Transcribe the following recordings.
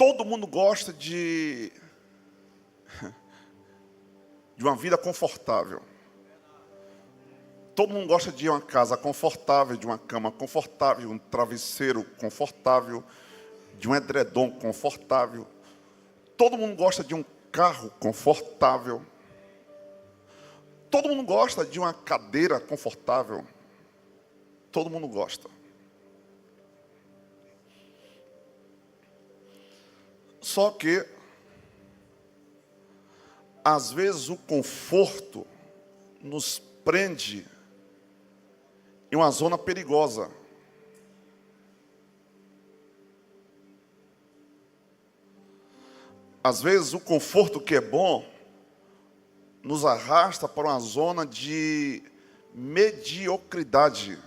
Todo mundo gosta de uma vida confortável. Todo mundo gosta de uma casa confortável, de uma cama confortável, de um travesseiro confortável, de um edredom confortável. Todo mundo gosta de um carro confortável. Todo mundo gosta de uma cadeira confortável. Todo mundo gosta. Só que, às vezes, o conforto nos prende em uma zona perigosa. Às vezes, o conforto que é bom nos arrasta para uma zona de mediocridade.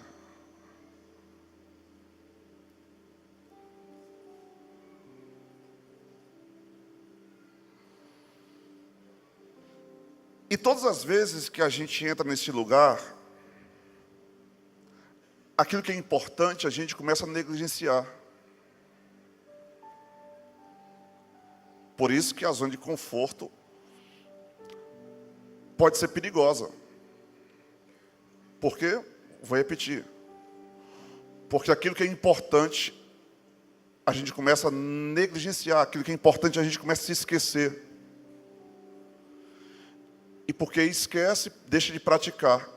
E todas as vezes que a gente entra nesse lugar, aquilo que é importante a gente começa a negligenciar. Por isso que a zona de conforto pode ser perigosa. Por quê? Vou repetir. Porque aquilo que é importante, a gente começa a negligenciar. Aquilo que é importante, a gente começa a se esquecer. E porque esquece, deixa de praticar.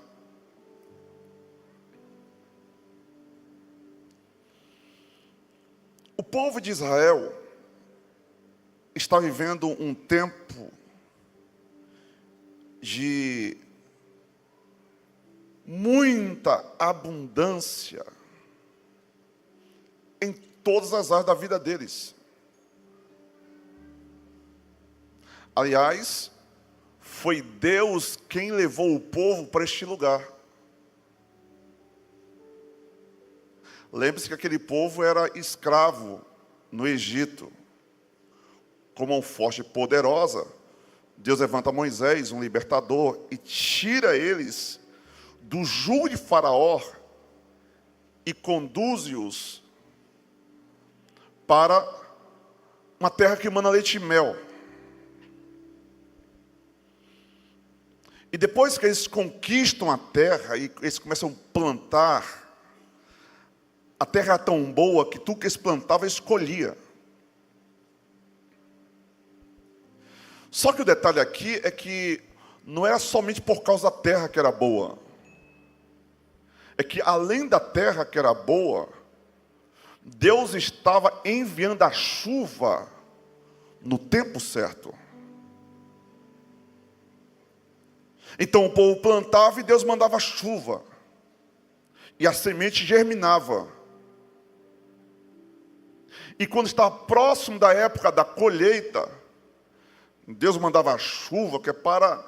O povo de Israel está vivendo um tempo de muita abundância em todas as áreas da vida deles. Aliás, foi Deus quem levou o povo para este lugar. Lembre-se que aquele povo era escravo no Egito. Como uma forte poderosa, Deus levanta Moisés, um libertador, e tira eles do jugo de Faraó e conduz-os para uma terra que emana leite e mel. E depois que eles conquistam a terra e eles começam a plantar, a terra é tão boa que tudo que eles plantavam, eles colhia. Só que o detalhe aqui é que não era somente por causa da terra que era boa. É que além da terra que era boa, Deus estava enviando a chuva no tempo certo. Então o povo plantava e Deus mandava chuva. E a semente germinava. E quando estava próximo da época da colheita, Deus mandava a chuva, que é para,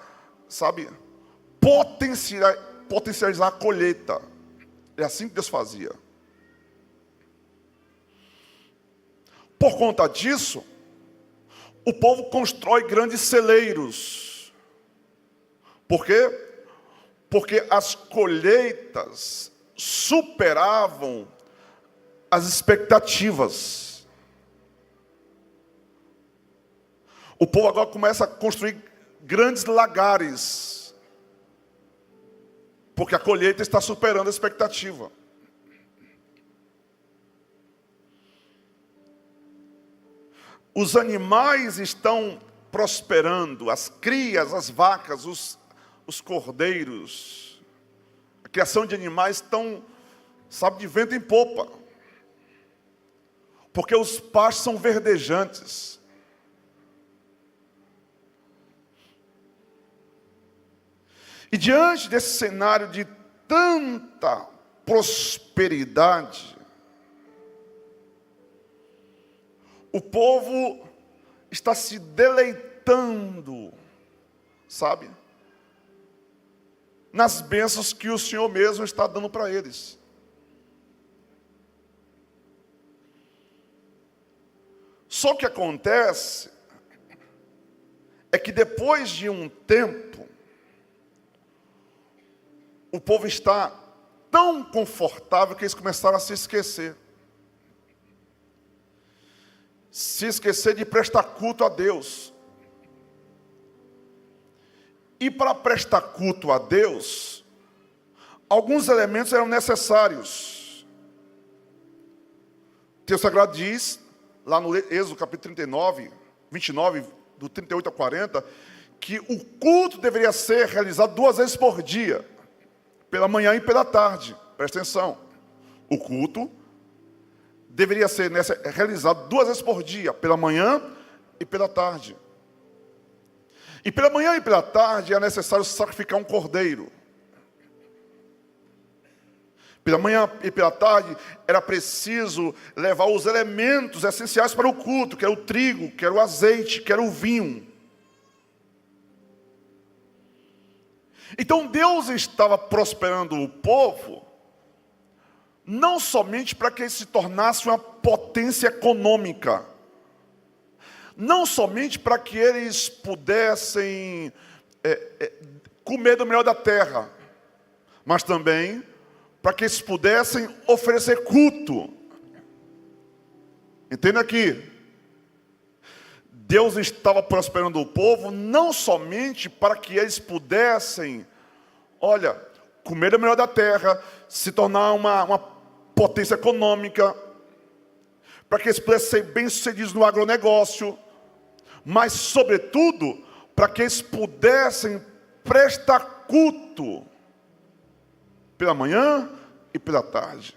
potencializar a colheita. É assim que Deus fazia. Por conta disso, o povo constrói grandes celeiros. Por quê? Porque as colheitas superavam as expectativas. O povo agora começa a construir grandes lagares, porque a colheita está superando a expectativa. Os animais estão prosperando, as crias, as vacas, os cordeiros, a criação de animais estão, de vento em popa, porque os pastos são verdejantes. E diante desse cenário de tanta prosperidade, o povo está se deleitando, nas bênçãos que o Senhor mesmo está dando para eles. Só que acontece é que depois de um tempo, o povo está tão confortável que eles começaram a se esquecer. se esquecer de prestar culto a Deus. E para prestar culto a Deus, alguns elementos eram necessários. O texto sagrado diz, lá no Êxodo capítulo 39, 29, do 38 a 40, que o culto deveria ser realizado 2 vezes por dia, pela manhã e pela tarde. Presta atenção. O culto deveria ser realizado 2 vezes por dia, pela manhã e pela tarde. E pela manhã e pela tarde é necessário sacrificar um cordeiro. Pela manhã e pela tarde era preciso levar os elementos essenciais para o culto, que era o trigo, que era o azeite, que era o vinho. Então Deus estava prosperando o povo, não somente para que ele se tornasse uma potência econômica, não somente para que eles pudessem comer do melhor da terra, mas também para que eles pudessem oferecer culto. Entenda aqui. Deus estava prosperando o povo não somente para que eles pudessem, comer o melhor da terra, se tornar uma potência econômica, para que eles pudessem ser bem-sucedidos no agronegócio, mas, sobretudo, para que eles pudessem prestar culto pela manhã e pela tarde.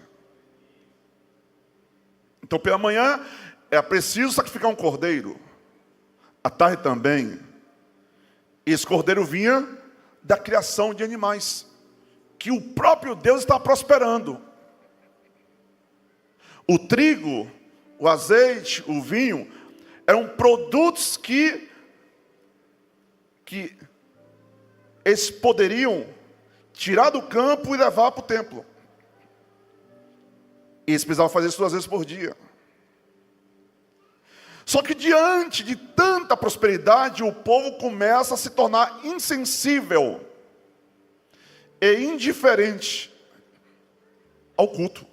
Então, pela manhã, é preciso sacrificar um cordeiro. À tarde também. Esse cordeiro vinha da criação de animais, que o próprio Deus está prosperando. O trigo, o azeite, o vinho, eram produtos que eles poderiam tirar do campo e levar para o templo. E eles precisavam fazer isso 2 vezes por dia. Só que diante de tanta prosperidade, o povo começa a se tornar insensível e indiferente ao culto.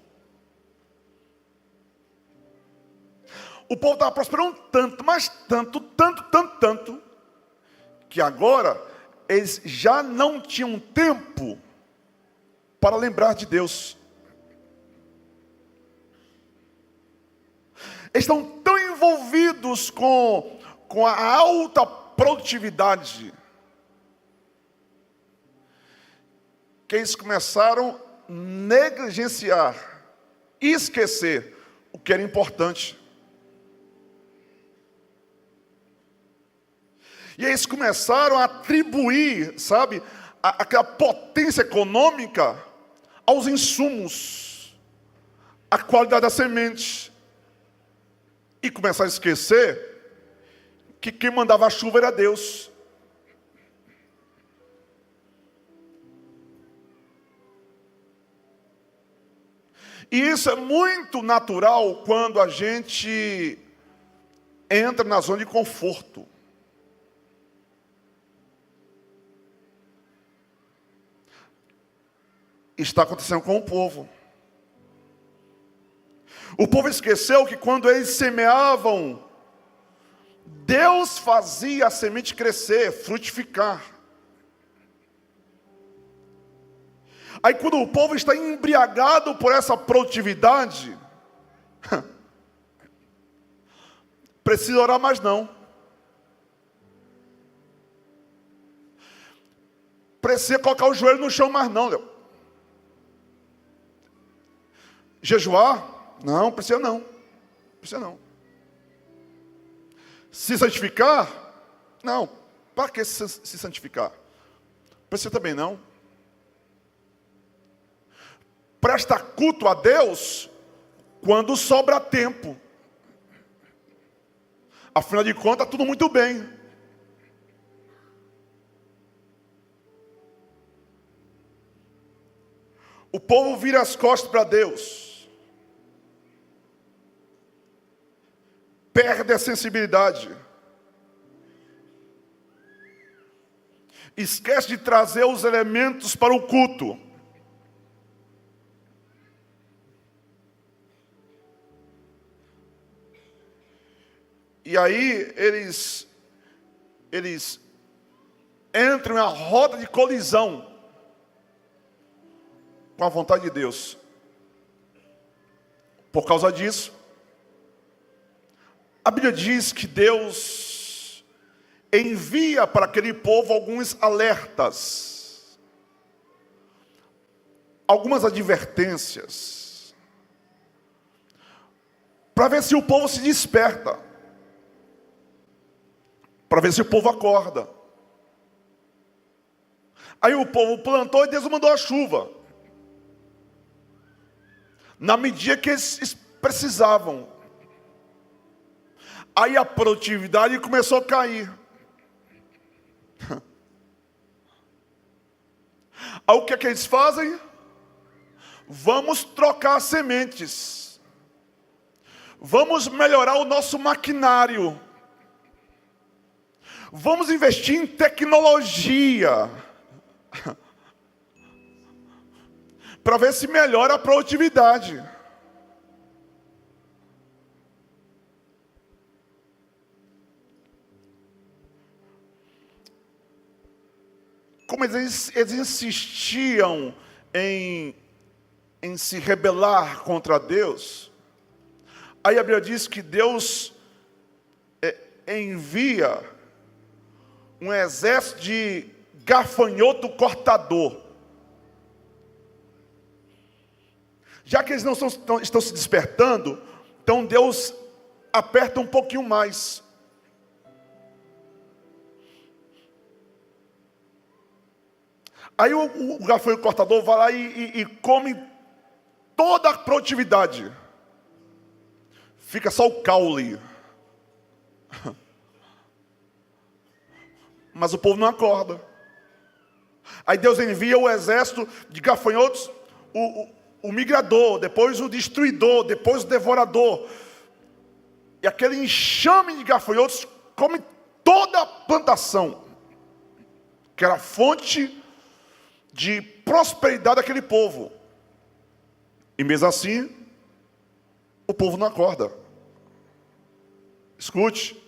O povo estava prosperando tanto, mas tanto, que agora eles já não tinham tempo para lembrar de Deus. Eles estão tão envolvidos com a alta produtividade que eles começaram a negligenciar e esquecer o que era importante. E eles começaram a atribuir, aquela potência econômica aos insumos, à qualidade da semente. E começaram a esquecer que quem mandava a chuva era Deus. E isso é muito natural quando a gente entra na zona de conforto. Está acontecendo com o povo. O povo esqueceu que quando eles semeavam, Deus fazia a semente crescer, frutificar. Aí quando o povo está embriagado por essa produtividade, precisa orar mais não. Precisa colocar o joelho no chão mais não, Léo. Jejuar? Não, precisa não. Precisa não. Se santificar? Não. Para que se santificar? Precisa também não. Presta culto a Deus quando sobra tempo. Afinal de contas, tudo muito bem. O povo vira as costas para Deus. Perde a sensibilidade. Esquece de trazer os elementos para o culto. E aí eles entram em uma roda de colisão com a vontade de Deus. Por causa disso, a Bíblia diz que Deus envia para aquele povo alguns alertas, algumas advertências, para ver se o povo se desperta, para ver se o povo acorda. Aí o povo plantou e Deus mandou a chuva, na medida que eles precisavam. Aí a produtividade começou a cair. Aí o que é que eles fazem? Vamos trocar sementes. Vamos melhorar o nosso maquinário. Vamos investir em tecnologia. Para ver se melhora a produtividade. Como eles insistiam em se rebelar contra Deus, aí a Bíblia diz que Deus envia um exército de gafanhoto cortador. Já que eles não estão se despertando, então Deus aperta um pouquinho mais. Aí o gafanhoto cortador vai lá e come toda a produtividade. Fica só o caule. Mas o povo não acorda. Aí Deus envia o exército de gafanhotos, o migrador, depois o destruidor, depois o devorador. E aquele enxame de gafanhotos come toda a plantação, que era a fonte de prosperidade daquele povo. E mesmo assim, o povo não acorda. Escute.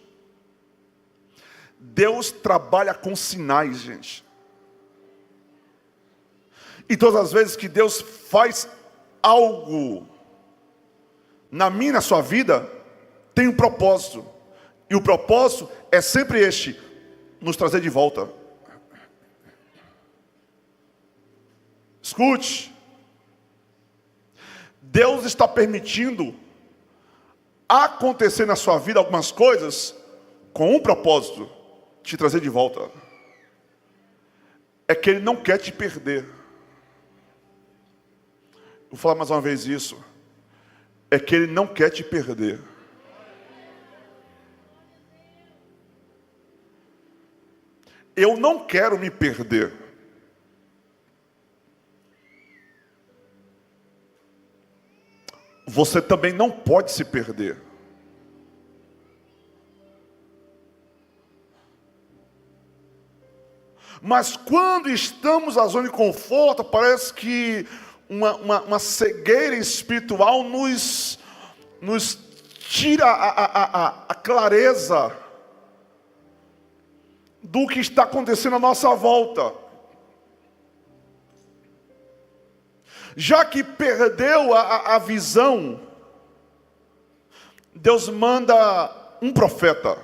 Deus trabalha com sinais, gente. E todas as vezes que Deus faz algo na minha e na sua vida, tem um propósito. E o propósito é sempre este: nos trazer de volta. Escute. Deus está permitindo acontecer na sua vida algumas coisas com um propósito: te trazer de volta. É que Ele não quer te perder. Vou falar mais uma vez isso. É que Ele não quer te perder. Eu não quero me perder. Você também não pode se perder. Mas quando estamos na zona de conforto, parece que uma cegueira espiritual nos tira a clareza do que está acontecendo à nossa volta. Já que perdeu a visão, Deus manda um profeta.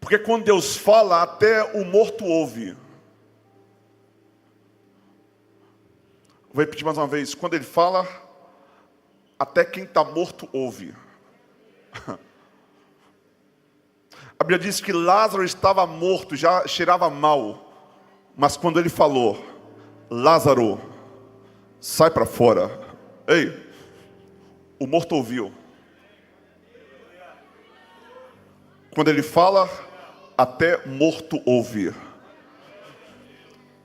Porque quando Deus fala, até o morto ouve. Vou repetir mais uma vez. Quando Ele fala, até quem está morto ouve. A Bíblia diz que Lázaro estava morto, já cheirava mal. Mas quando Ele falou: Lázaro, sai para fora. Ei, o morto ouviu. Quando Ele fala, até morto ouvir.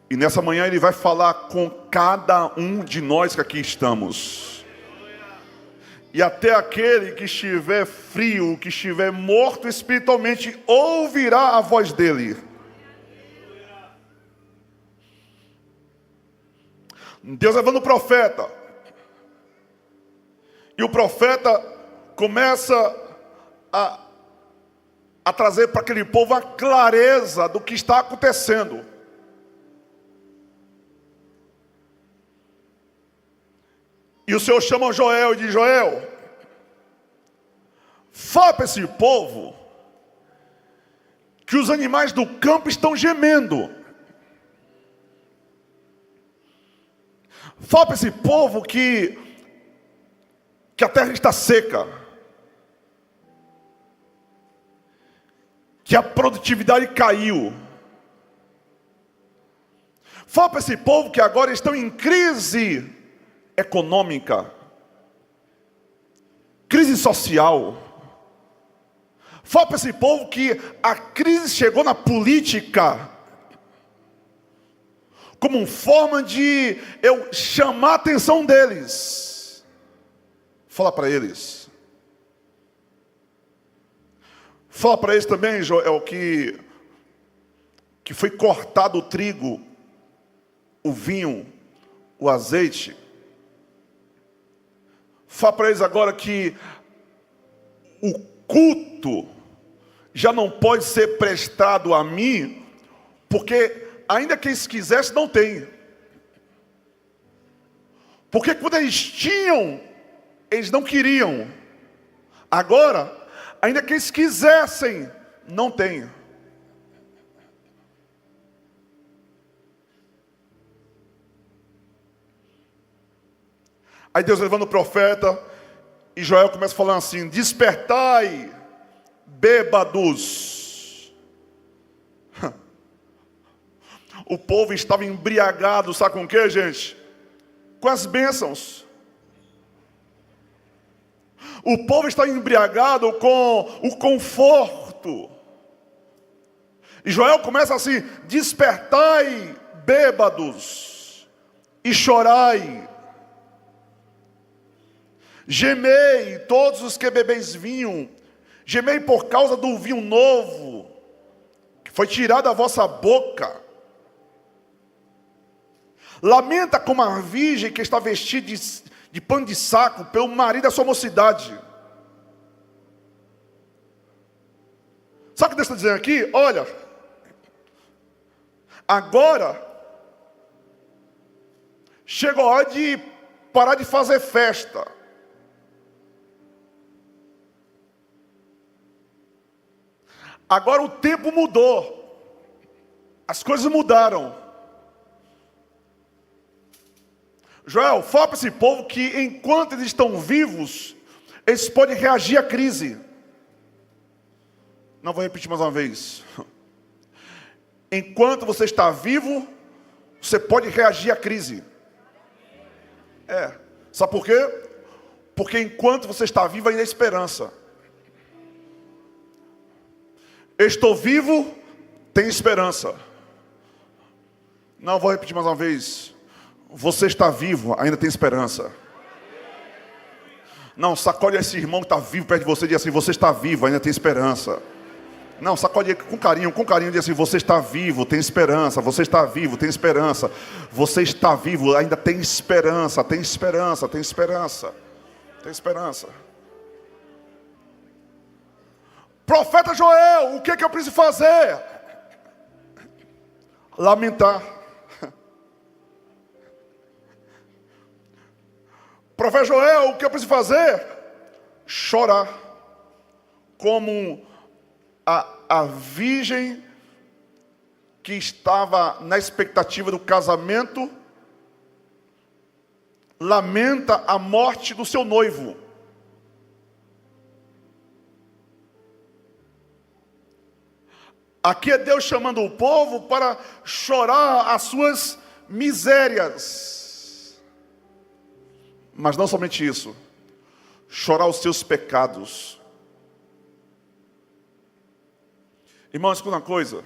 E nessa manhã Ele vai falar com cada um de nós que aqui estamos. E até aquele que estiver frio, que estiver morto espiritualmente, ouvirá a voz dEle. Deus levando o profeta. E o profeta começa a trazer para aquele povo a clareza do que está acontecendo. E o Senhor chama Joel e diz: Joel, fala para esse povo que os animais do campo estão gemendo. Fala para esse povo que a terra está seca, que a produtividade caiu. Fala para esse povo que agora estão em crise econômica, crise social. Fala para esse povo que a crise chegou na política como uma forma de eu chamar a atenção deles. Fala para eles. Fala para eles também, Joel, que foi cortado o trigo, o vinho, o azeite. Fala para eles agora que o culto já não pode ser prestado a mim, porque ainda que eles quisessem, não tem. Porque quando eles tinham, eles não queriam. Agora, ainda que eles quisessem, não tem. Aí Deus levando o profeta, e Joel começa falando assim: despertai, bêbados. O povo estava embriagado, sabe com o que, gente? Com as bênçãos. O povo está embriagado com o conforto. E Joel começa assim: despertai, bêbados, e chorai. Gemei, todos os que bebeis vinho. Gemei por causa do vinho novo, que foi tirado da vossa boca. Lamenta como a virgem que está vestida de pano de saco pelo marido da sua mocidade. Sabe o que Deus está dizendo aqui? Olha, agora chegou a hora de parar de fazer festa. Agora o tempo mudou. As coisas mudaram. Joel, fala para esse povo que enquanto eles estão vivos, eles podem reagir à crise. Não vou repetir mais uma vez. Enquanto você está vivo, você pode reagir à crise. Sabe por quê? Porque enquanto você está vivo, ainda há esperança. Estou vivo, tem esperança. Não vou repetir mais uma vez. Você está vivo, ainda tem esperança. Não, sacode esse irmão que está vivo perto de você e diz assim: você está vivo, ainda tem esperança. Não, sacode ele com carinho, diz assim: você está vivo, tem esperança. Você está vivo, tem esperança. Você está vivo, ainda tem esperança, tem esperança, tem esperança. Tem esperança. Profeta Joel, o que eu preciso fazer? Lamentar. Profeta Joel, o que eu preciso fazer? Chorar. Como a virgem que estava na expectativa do casamento lamenta a morte do seu noivo. Aqui é Deus chamando o povo para chorar as suas misérias. Mas não somente isso. Chorar os seus pecados. Irmãos, escuta uma coisa.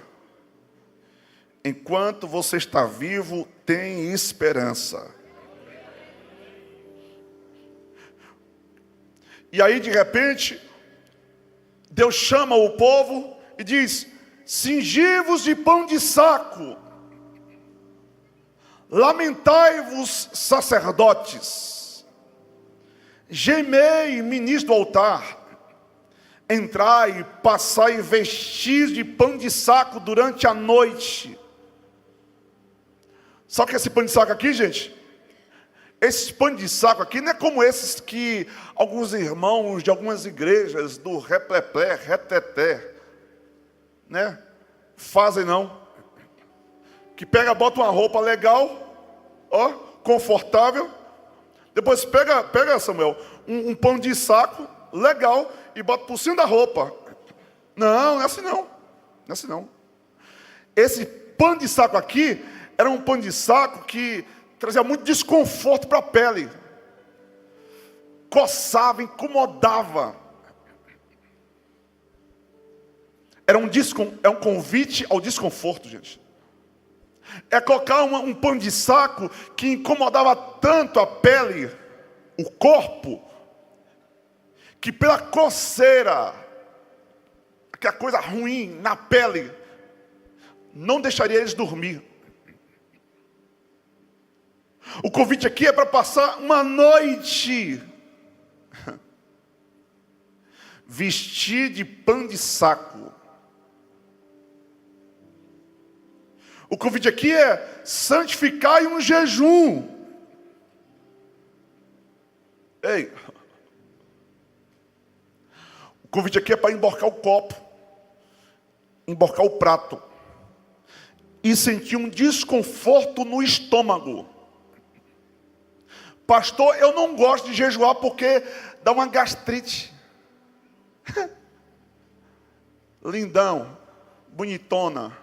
Enquanto você está vivo, tem esperança. E aí, de repente, Deus chama o povo e diz: cingi-vos de pão de saco, lamentai-vos, sacerdotes, Gemei, ministro do altar, entrai, passai vestis de pão de saco durante a noite. Sabe o que é esse pão de saco aqui, gente? Esse pão de saco aqui não é como esses que alguns irmãos de algumas igrejas do repleplé, reteté, né, fazem não. Que pega, bota uma roupa legal, ó, confortável. Depois pega Samuel, um pão de saco legal e bota por cima da roupa. Não, não é assim não. Não é assim não. Esse pão de saco aqui era um pão de saco que trazia muito desconforto para a pele. Coçava, incomodava. É um convite ao desconforto, gente. É colocar um pano de saco que incomodava tanto a pele, o corpo, que pela coceira, aquela coisa ruim na pele, não deixaria eles dormir. O convite aqui é para passar uma noite vestir de pano de saco. O convite aqui é santificar um jejum. Ei, o convite aqui é para emborcar o copo, emborcar o prato e sentir um desconforto no estômago. Pastor, eu não gosto de jejuar porque dá uma gastrite. Lindão, bonitona.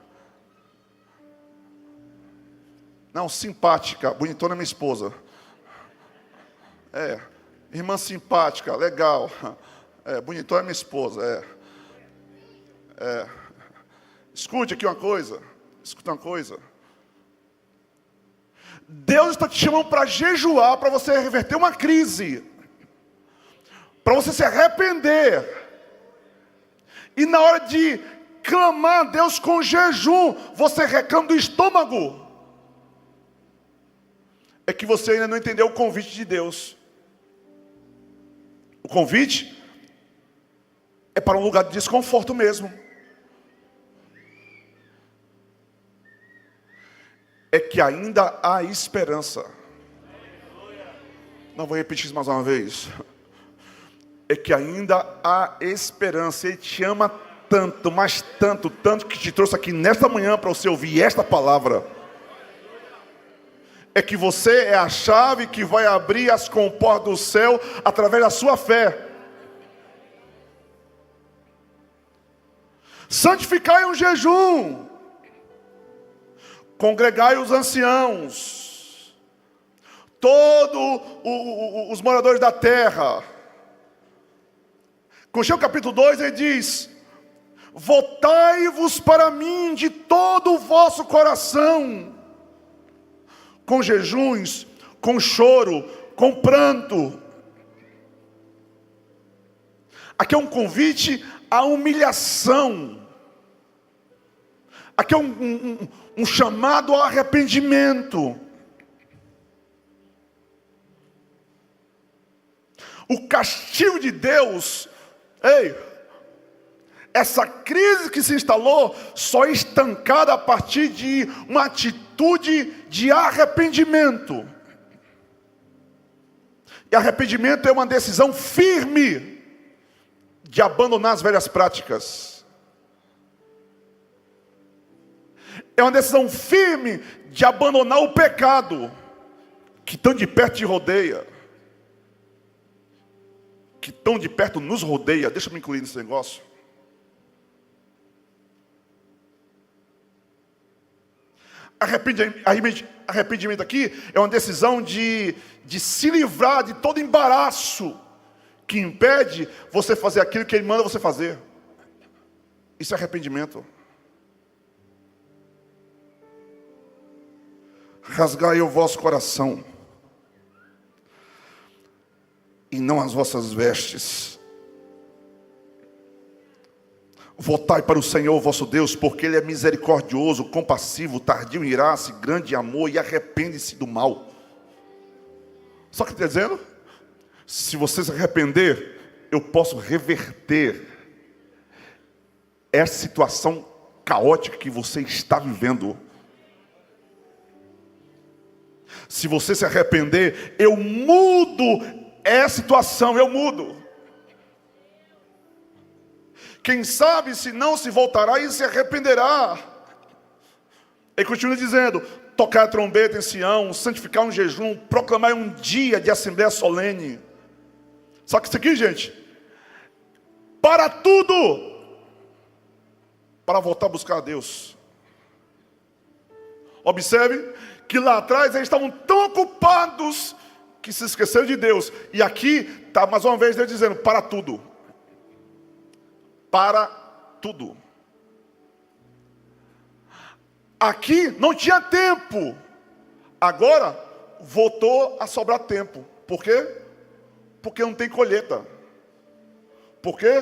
Não, simpática, bonitona é minha esposa. Irmã simpática, legal. Bonitona é minha esposa, Escute aqui uma coisa. Escuta uma coisa. Deus está te chamando para jejuar, para você reverter uma crise, para você se arrepender. E na hora de clamar a Deus com jejum, você reclama do estômago. É que você ainda não entendeu o convite de Deus. O convite é para um lugar de desconforto mesmo. É que ainda há esperança. Não vou repetir isso mais uma vez. É que ainda há esperança. Ele te ama tanto, mas tanto, tanto que te trouxe aqui nesta manhã para você ouvir esta palavra. É que você é a chave que vai abrir as comportas do céu através da sua fé. Santificai um jejum. Congregai os anciãos, todos os moradores da terra. Colossenses capítulo 2, ele diz: voltai-vos para mim de todo o vosso coração, com jejuns, com choro, com pranto. Aqui é um convite à humilhação. Aqui é um chamado ao arrependimento. O castigo de Deus, essa crise que se instalou, só é estancada a partir de uma atitude de arrependimento. E arrependimento é uma decisão firme de abandonar as velhas práticas. É uma decisão firme de abandonar o pecado que tão de perto te rodeia, que tão de perto nos rodeia. Deixa eu me incluir nesse negócio. Arrependimento aqui é uma decisão de se livrar de todo embaraço que impede você fazer aquilo que Ele manda você fazer. Isso é arrependimento. Rasgai o vosso coração, e não as vossas vestes. Voltai para o Senhor vosso Deus, porque Ele é misericordioso, compassivo, tardio em irar-se, grande em amor, e arrepende-se do mal. Só que está dizendo, Se você se arrepender, eu posso reverter essa situação caótica que você está vivendo. Se você se arrepender, eu mudo essa situação, eu mudo. Quem sabe se não se voltará e se arrependerá. Ele continua dizendo: tocar a trombeta em Sião, santificar um jejum, proclamar um dia de assembleia solene. Só que isso aqui, gente, para tudo, para voltar a buscar a Deus. Observe que lá atrás eles estavam tão ocupados que se esqueceram de Deus. E aqui está mais uma vez Deus dizendo: para tudo. Para tudo. Aqui não tinha tempo. Agora voltou a sobrar tempo. Por quê? Porque não tem colheita. Por quê?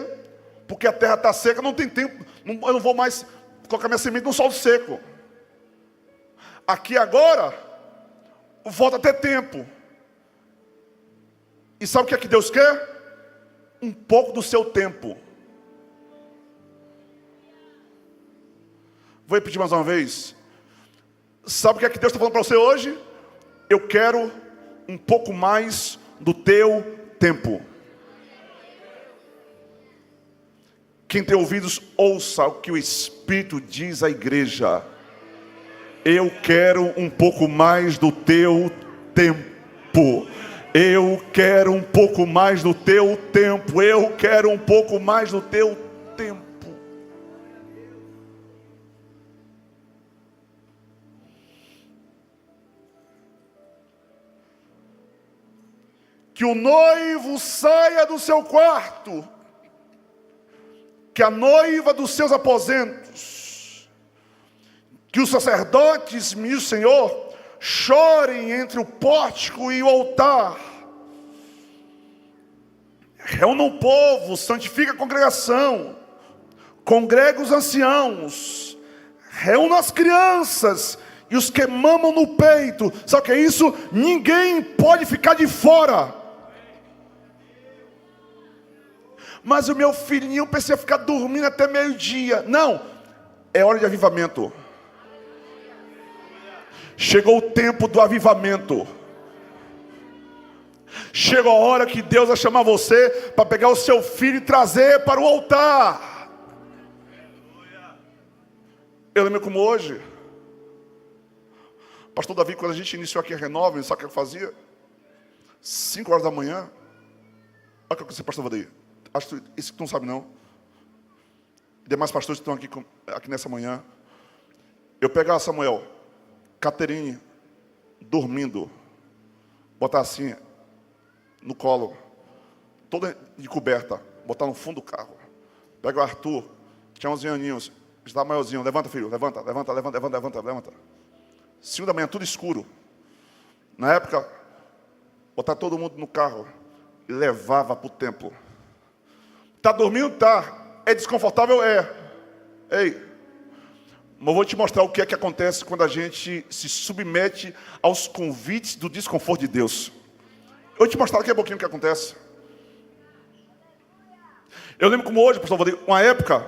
Porque a terra está seca, não tem tempo. Eu não vou mais colocar minha semente no solo seco. Aqui agora volta a ter tempo. E sabe o que é que Deus quer? Um pouco do seu tempo. Vou repetir mais uma vez. Sabe o que é que Deus está falando para você hoje? Eu quero um pouco mais do teu tempo. Quem tem ouvidos, ouça o que o Espírito diz à igreja. Eu quero um pouco mais do teu tempo. Eu quero um pouco mais do teu tempo. Eu quero um pouco mais do teu tempo. Que o noivo saia do seu quarto, que a noiva dos seus aposentos, que os sacerdotes, meu Senhor, chorem entre o pórtico e o altar. Reúna o povo, santifica a congregação, congrega os anciãos, reúna as crianças e os que mamam no peito. Sabe o que é isso? Ninguém pode ficar de fora. Mas o meu filhinho precisa ficar dormindo até meio-dia. Não, é hora de avivamento. Chegou o tempo do avivamento. Chegou a hora que Deus vai chamar você para pegar o seu filho e trazer para o altar. Eu lembro como hoje, pastor Davi, quando a gente iniciou aqui a Renove, sabe o que eu fazia? 5 horas da manhã. Olha o que aconteceu, pastor Davi. Acho que isso que tu não sabe não. Demais pastores que estão aqui nessa manhã. Eu pegava Samuel, Caterine, dormindo, botar assim, no colo, toda de coberta, botar no fundo do carro. Pega o Arthur, tinha 11 aninhos, estava maiorzinho, levanta filho, levanta. 5 da manhã, tudo escuro. Na época, botar todo mundo no carro e levava para o templo. Está dormindo? Tá. É desconfortável? É. Ei, mas eu vou te mostrar o que é que acontece quando a gente se submete aos convites do desconforto de Deus. Eu vou te mostrar daqui a pouquinho o que acontece. Eu lembro como hoje, pastor Valdir, uma época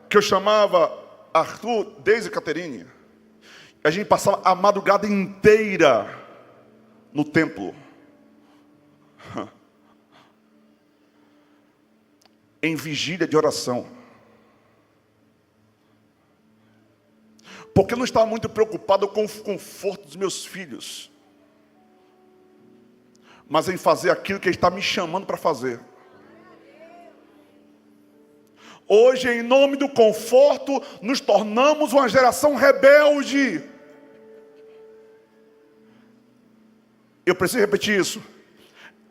que eu chamava Arthur, Deise e Caterine. A gente passava a madrugada inteira no templo. Em vigília de oração. Porque eu não estava muito preocupado com o conforto dos meus filhos, mas em fazer aquilo que Ele está me chamando para fazer. Hoje, em nome do conforto, nos tornamos uma geração rebelde. Eu preciso repetir isso.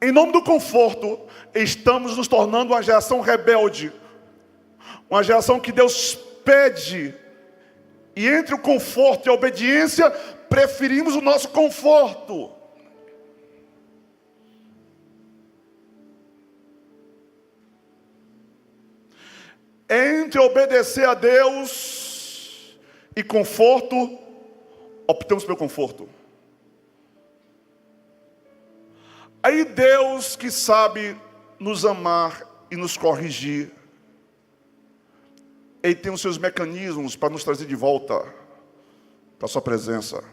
Em nome do conforto, estamos nos tornando uma geração rebelde. Uma geração que Deus pede. E entre o conforto e a obediência, preferimos o nosso conforto. Entre obedecer a Deus e conforto, optamos pelo conforto. Aí Deus, que sabe nos amar e nos corrigir, Ele tem os seus mecanismos para nos trazer de volta para a sua presença.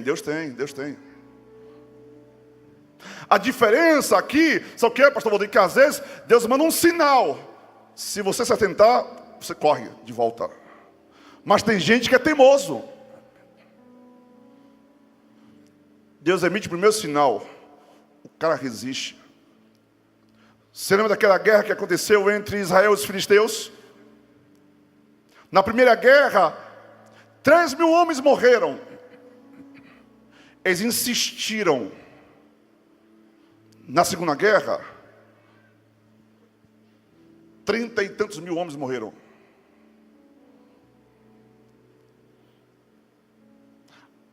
Deus tem. A diferença aqui, sabe o que é, pastor Valdir? Que às vezes Deus manda um sinal. Se você se atentar, você corre de volta. Mas tem gente que é teimoso. Deus emite o primeiro sinal, o cara resiste. Você lembra daquela guerra que aconteceu entre Israel e os filisteus? Na primeira guerra, 3.000 homens morreram. Eles insistiram. Na segunda guerra, 30 e tantos mil homens morreram.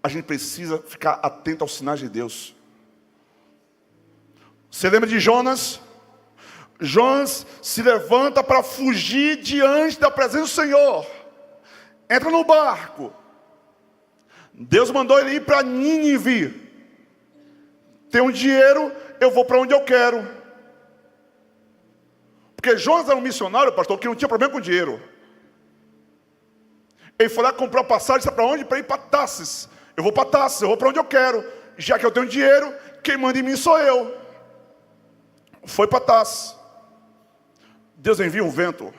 A gente precisa ficar atento aos sinais de Deus. Você lembra de Jonas? Jonas se levanta para fugir diante da presença do Senhor. Entra no barco. Deus mandou ele ir para Nínive. Tem um dinheiro, eu vou para onde eu quero. Porque Jonas era um missionário, pastor, que não tinha problema com dinheiro. Ele foi lá comprar passagem, sabe para onde? Para ir para Tarsis. Eu vou para Tarsis, eu vou para onde eu quero. Já que eu tenho dinheiro, quem manda em mim sou eu. Foi para Tarsis. Deus envia um vento.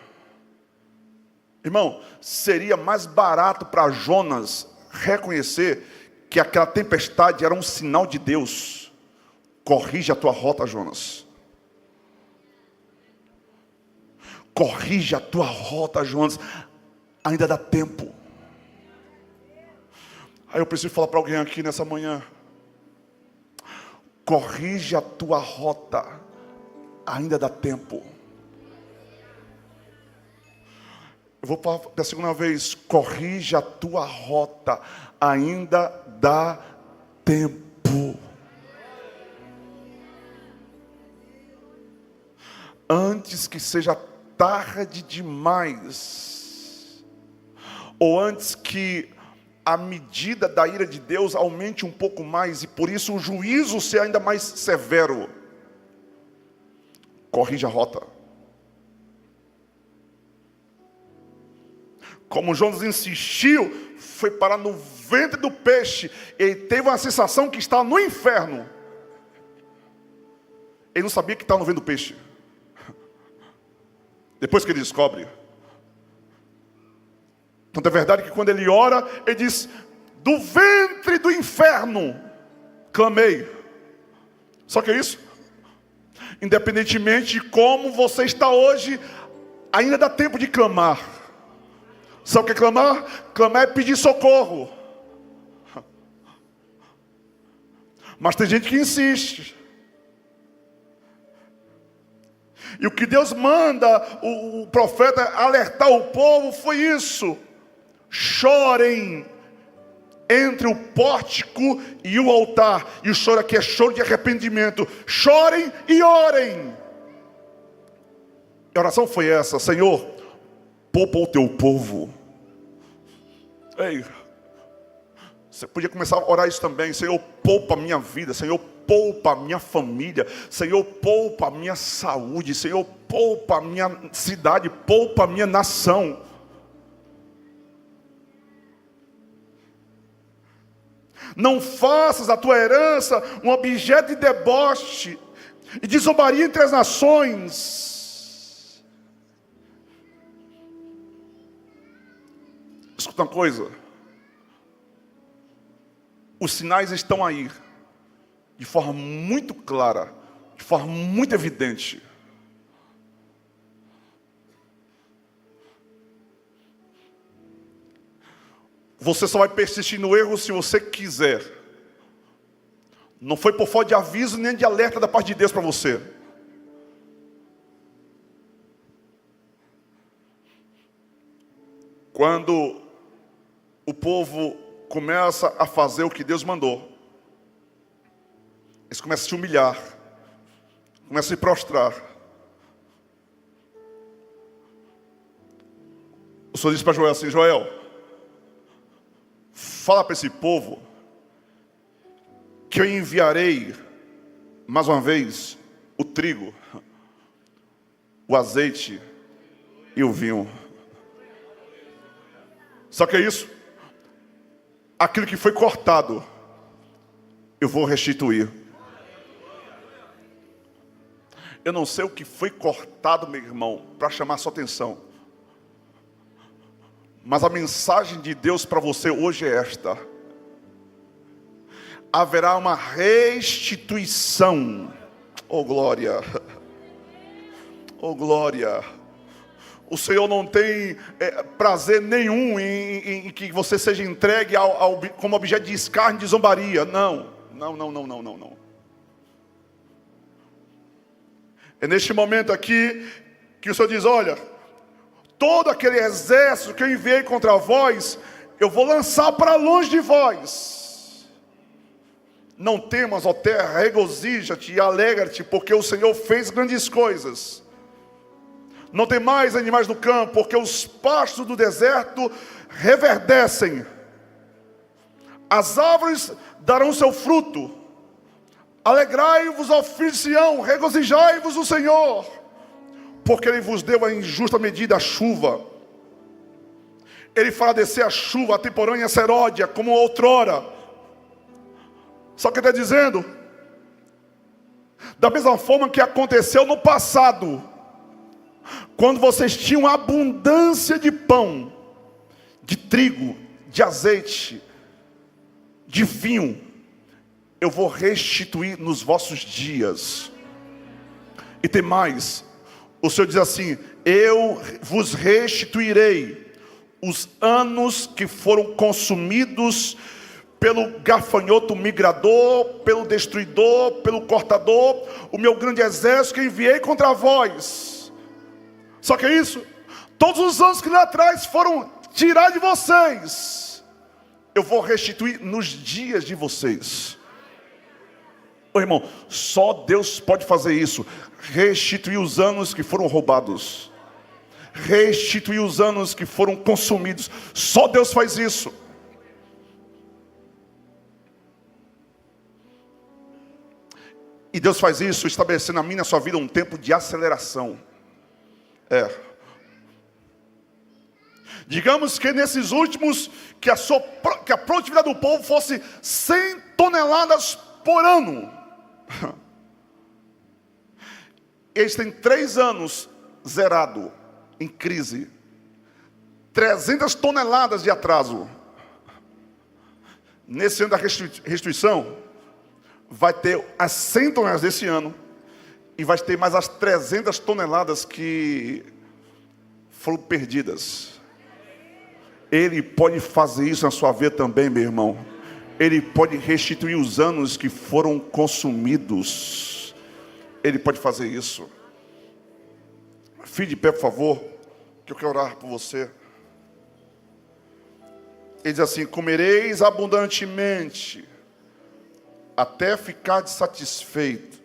Irmão, seria mais barato para Jonas reconhecer que aquela tempestade era um sinal de Deus. Corrige a tua rota, Jonas. Corrige a tua rota, Jonas. Ainda dá tempo. Aí eu preciso falar para alguém aqui nessa manhã. Corrige a tua rota. Ainda dá tempo. Eu vou falar da segunda vez. Corrige a tua rota. Ainda dá tempo. Antes que seja tarde demais. Ou antes que a medida da ira de Deus aumente um pouco mais. E por isso o juízo seja ainda mais severo. Corrija a rota. Como Jonas insistiu, foi parar no ventre do peixe. Ele teve uma sensação que estava no inferno. Ele não sabia que estava no ventre do peixe. Depois que ele descobre. Tanto é verdade que quando ele ora, ele diz: do ventre do inferno clamei. Só que é isso. Independentemente de como você está hoje, ainda dá tempo de clamar. Sabe o que é clamar? Clamar é pedir socorro. Mas tem gente que insiste. E o que Deus manda o profeta alertar o povo foi isso: chorem entre o pórtico e o altar. E o choro aqui é choro de arrependimento. Chorem e orem. A oração foi essa: Senhor, poupa o teu povo. Ei, você podia começar a orar isso também. Senhor, poupa a minha vida. Senhor, poupa a minha família. Senhor, poupa a minha saúde. Senhor, poupa a minha cidade. Poupa a minha nação. Não faças a tua herança um objeto de deboche e de zombaria entre as nações. Escuta uma coisa. Os sinais estão aí, de forma muito clara, de forma muito evidente. Você só vai persistir no erro se você quiser. Não foi por falta de aviso nem de alerta da parte de Deus para você. Quando o povo começa a fazer o que Deus mandou, eles começam a se humilhar, começam a se prostrar. O Senhor disse para Joel assim: Joel, fala para esse povo que eu enviarei, mais uma vez, o trigo, o azeite e o vinho. Só que é isso, aquilo que foi cortado, eu vou restituir. Eu não sei o que foi cortado, meu irmão, para chamar sua atenção. Mas a mensagem de Deus para você hoje é esta: haverá uma restituição. Oh glória, oh glória. O Senhor não tem prazer nenhum em que você seja entregue como objeto de escárnio e de zombaria. Não. É neste momento aqui que o Senhor diz: olha, todo aquele exército que eu enviei contra vós, eu vou lançar para longe de vós. Não temas, ó terra, regozija-te e alegra-te, porque o Senhor fez grandes coisas. Não tem mais animais do campo, porque os pastos do deserto reverdecem. As árvores darão seu fruto. Alegrai-vos, ó filhos de Sião, regozijai-vos o Senhor, porque Ele vos deu a injusta medida, a chuva. Ele fará descer a chuva, a temporânea seródia, como outrora. Só que Ele está dizendo, da mesma forma que aconteceu no passado, quando vocês tinham abundância de pão, de trigo, de azeite, de vinho, eu vou restituir nos vossos dias. E tem mais, o Senhor diz assim: eu vos restituirei os anos que foram consumidos pelo gafanhoto migrador, pelo destruidor, pelo cortador, o meu grande exército que enviei contra vós. Só que é isso, todos os anos que lá atrás foram tirados de vocês, eu vou restituir nos dias de vocês. Ô irmão, só Deus pode fazer isso, restituir os anos que foram roubados, restituir os anos que foram consumidos. Só Deus faz isso. E Deus faz isso estabelecendo na minha e na sua vida um tempo de aceleração. Digamos que nesses últimos, que a produtividade do povo fosse 100 toneladas por ano. Eles têm 3 anos zerado, em crise. 300 toneladas de atraso. Nesse ano da restituição, vai ter as 100 toneladas desse ano, e vai ter mais as 300 toneladas que foram perdidas. Ele pode fazer isso na sua vida também, meu irmão. Ele pode restituir os anos que foram consumidos. Ele pode fazer isso. Fique de pé, por favor, que eu quero orar por você. Ele diz assim: comereis abundantemente, até ficar satisfeito.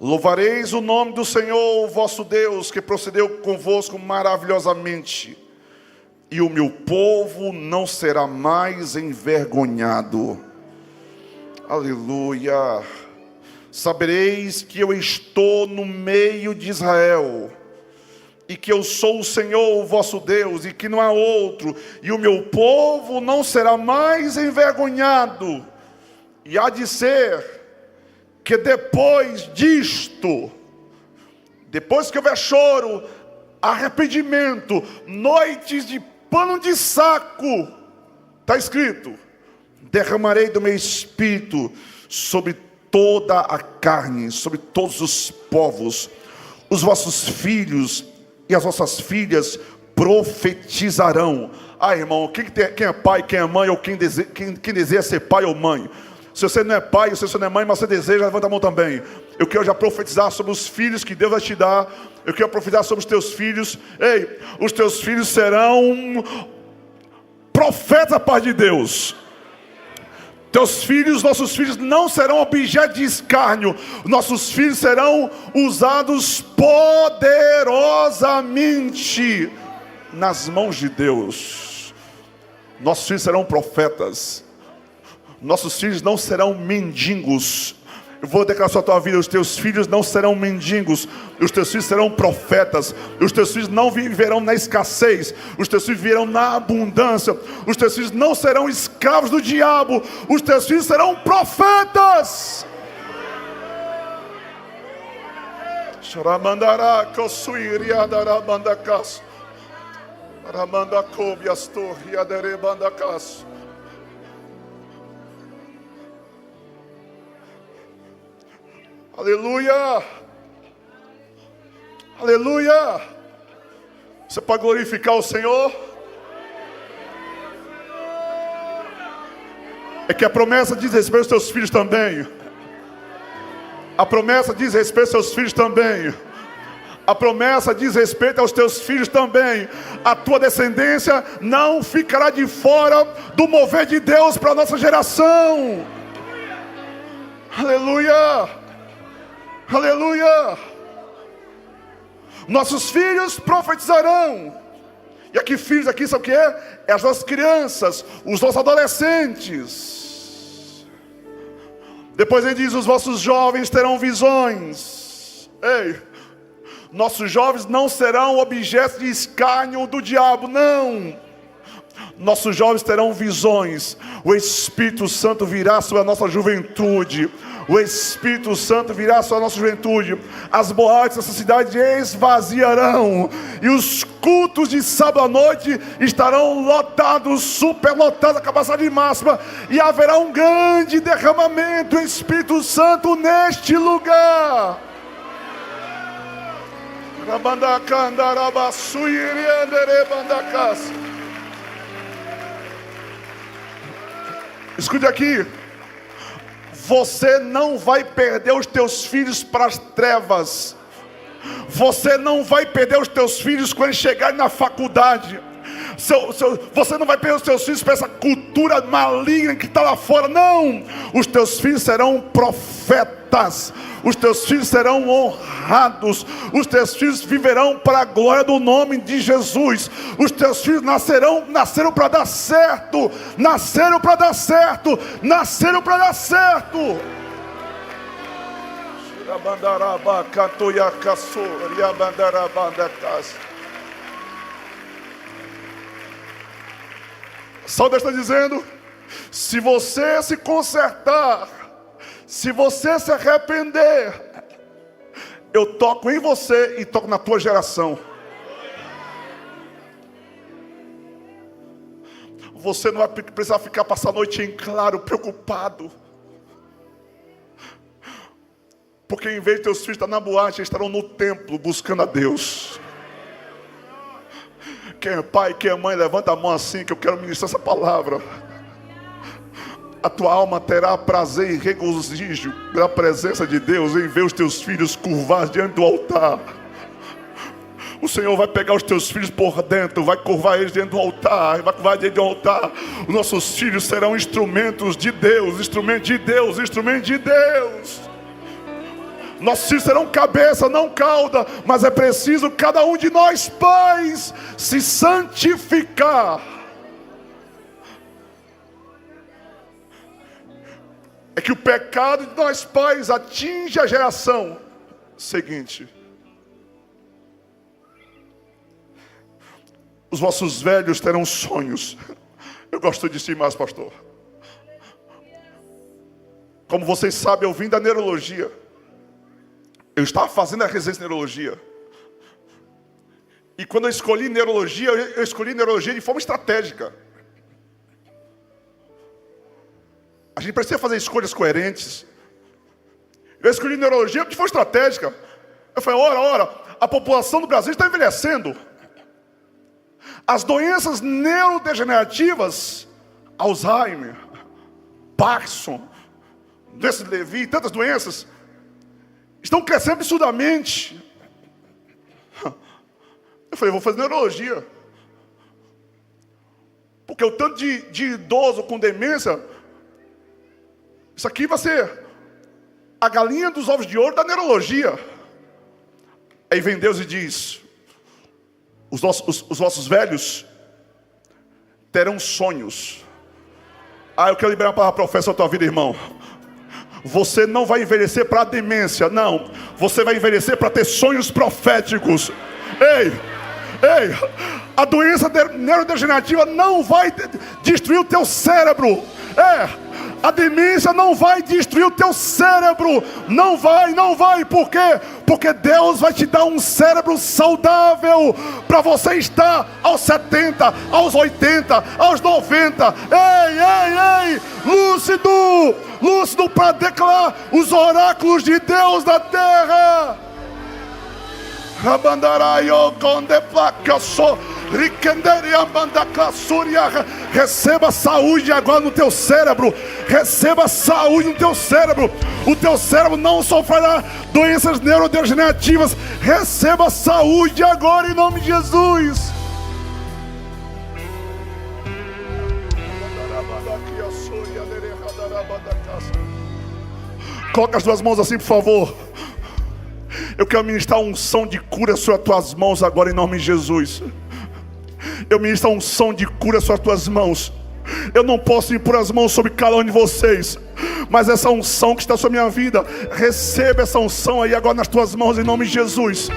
Louvareis o nome do Senhor, vosso Deus, que procedeu convosco maravilhosamente. E o meu povo não será mais envergonhado. Aleluia. Sabereis que eu estou no meio de Israel, e que eu sou o Senhor, o vosso Deus, e que não há outro. E o meu povo não será mais envergonhado. E há de ser que depois disto, depois que houver choro, arrependimento, noites de pano de saco, está escrito: derramarei do meu espírito sobre toda a carne, sobre todos os povos. Os vossos filhos e as vossas filhas profetizarão. Irmão, quem é pai, quem é mãe, ou quem deseja ser pai ou mãe? Se você não é pai, se você não é mãe, mas você deseja, levanta a mão também. Eu quero já profetizar sobre os filhos que Deus vai te dar. Eu quero profetizar sobre os teus filhos. Ei, os teus filhos serão profetas da parte de Deus. Teus filhos, nossos filhos não serão objeto de escárnio. Nossos filhos serão usados poderosamente nas mãos de Deus. Nossos filhos serão profetas. Nossos filhos não serão mendigos. Eu vou declarar sobre a tua vida: os teus filhos não serão mendigos, os teus filhos serão profetas, os teus filhos não viverão na escassez, os teus filhos viverão na abundância, os teus filhos não serão escravos do diabo, os teus filhos serão profetas. Aleluia, aleluia. Você pode glorificar o Senhor? É que a promessa diz respeito aos teus filhos também. A promessa diz respeito aos teus filhos também. A promessa diz respeito aos teus filhos também. A tua descendência não ficará de fora do mover de Deus para a nossa geração. Aleluia. Aleluia. Nossos filhos profetizarão. E aqui filhos, aqui sabe o que é? É as nossas crianças, os nossos adolescentes. Depois ele diz: os vossos jovens terão visões. Ei, nossos jovens não serão objetos de escárnio do diabo, não. Nossos jovens terão visões. O Espírito Santo virá sobre a nossa juventude. O Espírito Santo virá sobre a nossa juventude. As boates dessa cidade esvaziarão. E os cultos de sábado à noite estarão lotados, superlotados, a capacidade máxima. E haverá um grande derramamento do Espírito Santo neste lugar. Escute aqui. Você não vai perder os teus filhos para as trevas. Você não vai perder os teus filhos quando eles chegarem na faculdade. Você não vai perder os teus filhos para essa cultura maligna que está lá fora. Não. Os teus filhos serão profetas. Os teus filhos serão honrados. Os teus filhos viverão para a glória do nome de Jesus. Os teus filhos nasceram para dar certo. Nasceram para dar certo. Nasceram para dar certo. Salmo está dizendo: se você se consertar, se você se arrepender, eu toco em você e toco na tua geração. Você não vai precisar passar a noite em claro, preocupado. Porque em vez de teus filhos estar na boate, eles estarão no templo buscando a Deus. Quem é pai, quem é mãe, levanta a mão assim, que eu quero ministrar essa palavra. A tua alma terá prazer e regozijo da presença de Deus em ver os teus filhos curvar diante do altar. O Senhor vai pegar os teus filhos por dentro, vai curvar eles diante do altar, vai curvar diante do altar. Os nossos filhos serão instrumentos de Deus, instrumentos de Deus, instrumentos de Deus. Nossos filhos serão cabeça, não cauda, mas é preciso cada um de nós, pais, se santificar. É que o pecado de nós, pais, atinge a geração seguinte. Os vossos velhos terão sonhos. Eu gosto disso demais, pastor. Como vocês sabem, eu vim da neurologia. Eu estava fazendo a residência de neurologia. E quando eu escolhi neurologia, eu escolhi neurologia de forma estratégica. A gente precisa fazer escolhas coerentes. Eu escolhi neurologia de forma estratégica. Eu falei: ora, a população do Brasil está envelhecendo. As doenças neurodegenerativas, Alzheimer, Parkinson, doença de Levy, tantas doenças, estão crescendo absurdamente. Eu falei: vou fazer neurologia. Porque o tanto de idoso com demência, isso aqui vai ser a galinha dos ovos de ouro da neurologia. Aí vem Deus e diz: os vossos velhos terão sonhos. Eu quero liberar a palavra profética na tua vida, irmão. Você não vai envelhecer para a demência, não. Você vai envelhecer para ter sonhos proféticos. Ei, a doença neurodegenerativa não vai destruir o teu cérebro. A demência não vai destruir o teu cérebro. Não vai. Por quê? Porque Deus vai te dar um cérebro saudável para você estar aos 70, aos 80, aos 90. Ei, lúcido para declarar os oráculos de Deus na terra. Receba saúde agora no teu cérebro. Receba saúde no teu cérebro. O teu cérebro não sofrerá doenças neurodegenerativas. Receba saúde agora em nome de Jesus. Coloca as duas mãos assim, por favor. Eu quero ministrar unção de cura sobre as tuas mãos agora em nome de Jesus. Eu ministro unção de cura sobre as tuas mãos. Eu não posso impor as mãos sobre cada um de vocês, mas essa unção que está sobre a minha vida, receba essa unção aí agora nas tuas mãos em nome de Jesus.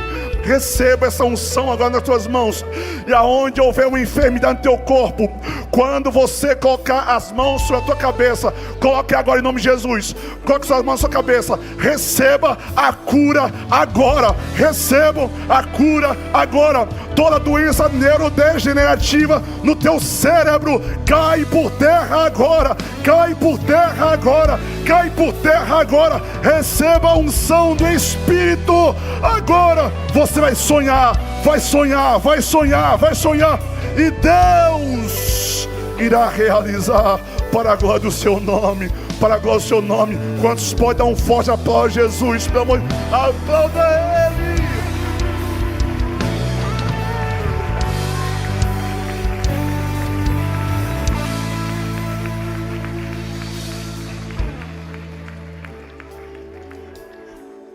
Receba essa unção agora nas tuas mãos. E aonde houver uma enfermidade no teu corpo, quando você colocar as mãos sobre a tua cabeça, coloque agora em nome de Jesus. Coloque suas mãos na sua cabeça. Receba a cura agora. Receba a cura agora. Toda doença neurodegenerativa no teu cérebro cai por terra agora. Cai por terra agora. Cai por terra agora. Receba a unção do Espírito agora. Você vai sonhar, vai sonhar, vai sonhar, vai sonhar. E Deus irá realizar para a glória do seu nome. Para a glória do seu nome. Quantos podem dar um forte aplauso a Jesus? Pelo amor de Deus, aplauda Ele.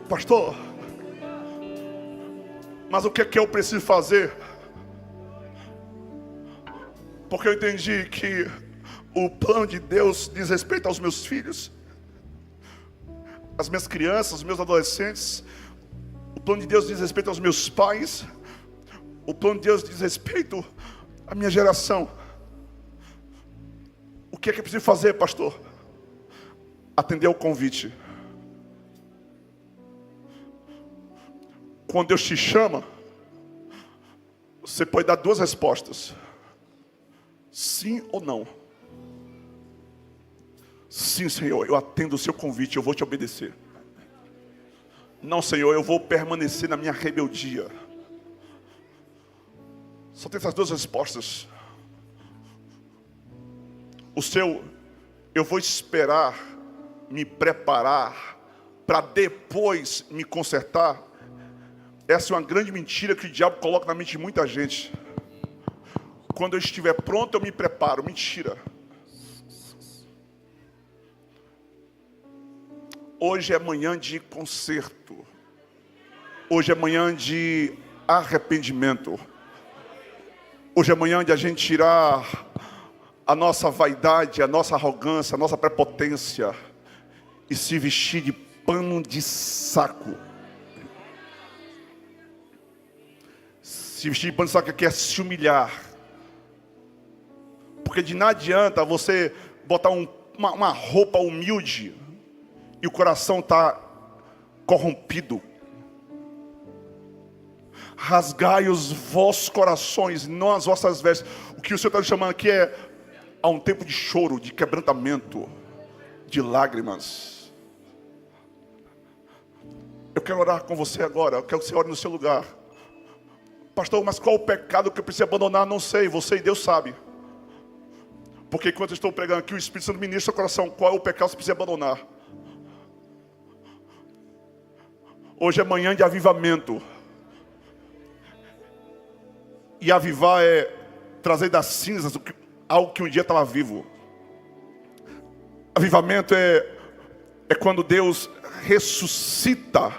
Pastor, mas o que é que eu preciso fazer? Porque eu entendi que o plano de Deus diz respeito aos meus filhos, às minhas crianças, aos meus adolescentes. O plano de Deus diz respeito aos meus pais. O plano de Deus diz respeito à minha geração. O que é que eu preciso fazer, pastor? Atender ao convite. Quando Deus te chama, você pode dar duas respostas: sim ou não. Sim, Senhor, eu atendo o seu convite, eu vou te obedecer. Não, Senhor, eu vou permanecer na minha rebeldia. Só tem essas duas respostas. O seu, eu vou esperar, me preparar, para depois me consertar. Essa é uma grande mentira que o diabo coloca na mente de muita gente. Quando eu estiver pronto, eu me preparo. Mentira. Hoje é manhã de conserto. Hoje é manhã de arrependimento. Hoje é manhã de a gente tirar a nossa vaidade, a nossa arrogância, a nossa prepotência e se vestir de pano de saco. Se vestir de pano de saco que é se humilhar. Porque de nada adianta você botar uma roupa humilde e o coração está corrompido. Rasgai os vossos corações, não as vossas vestes. O que o Senhor está chamando aqui é a um tempo de choro, de quebrantamento, de lágrimas. Eu quero orar com você agora. Eu quero que você ore no seu lugar. Pastor, mas qual o pecado que eu preciso abandonar? Não sei, você e Deus sabe. Porque enquanto eu estou pregando aqui, o Espírito Santo ministra o seu coração. Qual é o pecado que você precisa abandonar? Hoje é manhã de avivamento. E avivar é trazer das cinzas algo que um dia estava vivo. Avivamento é quando Deus ressuscita,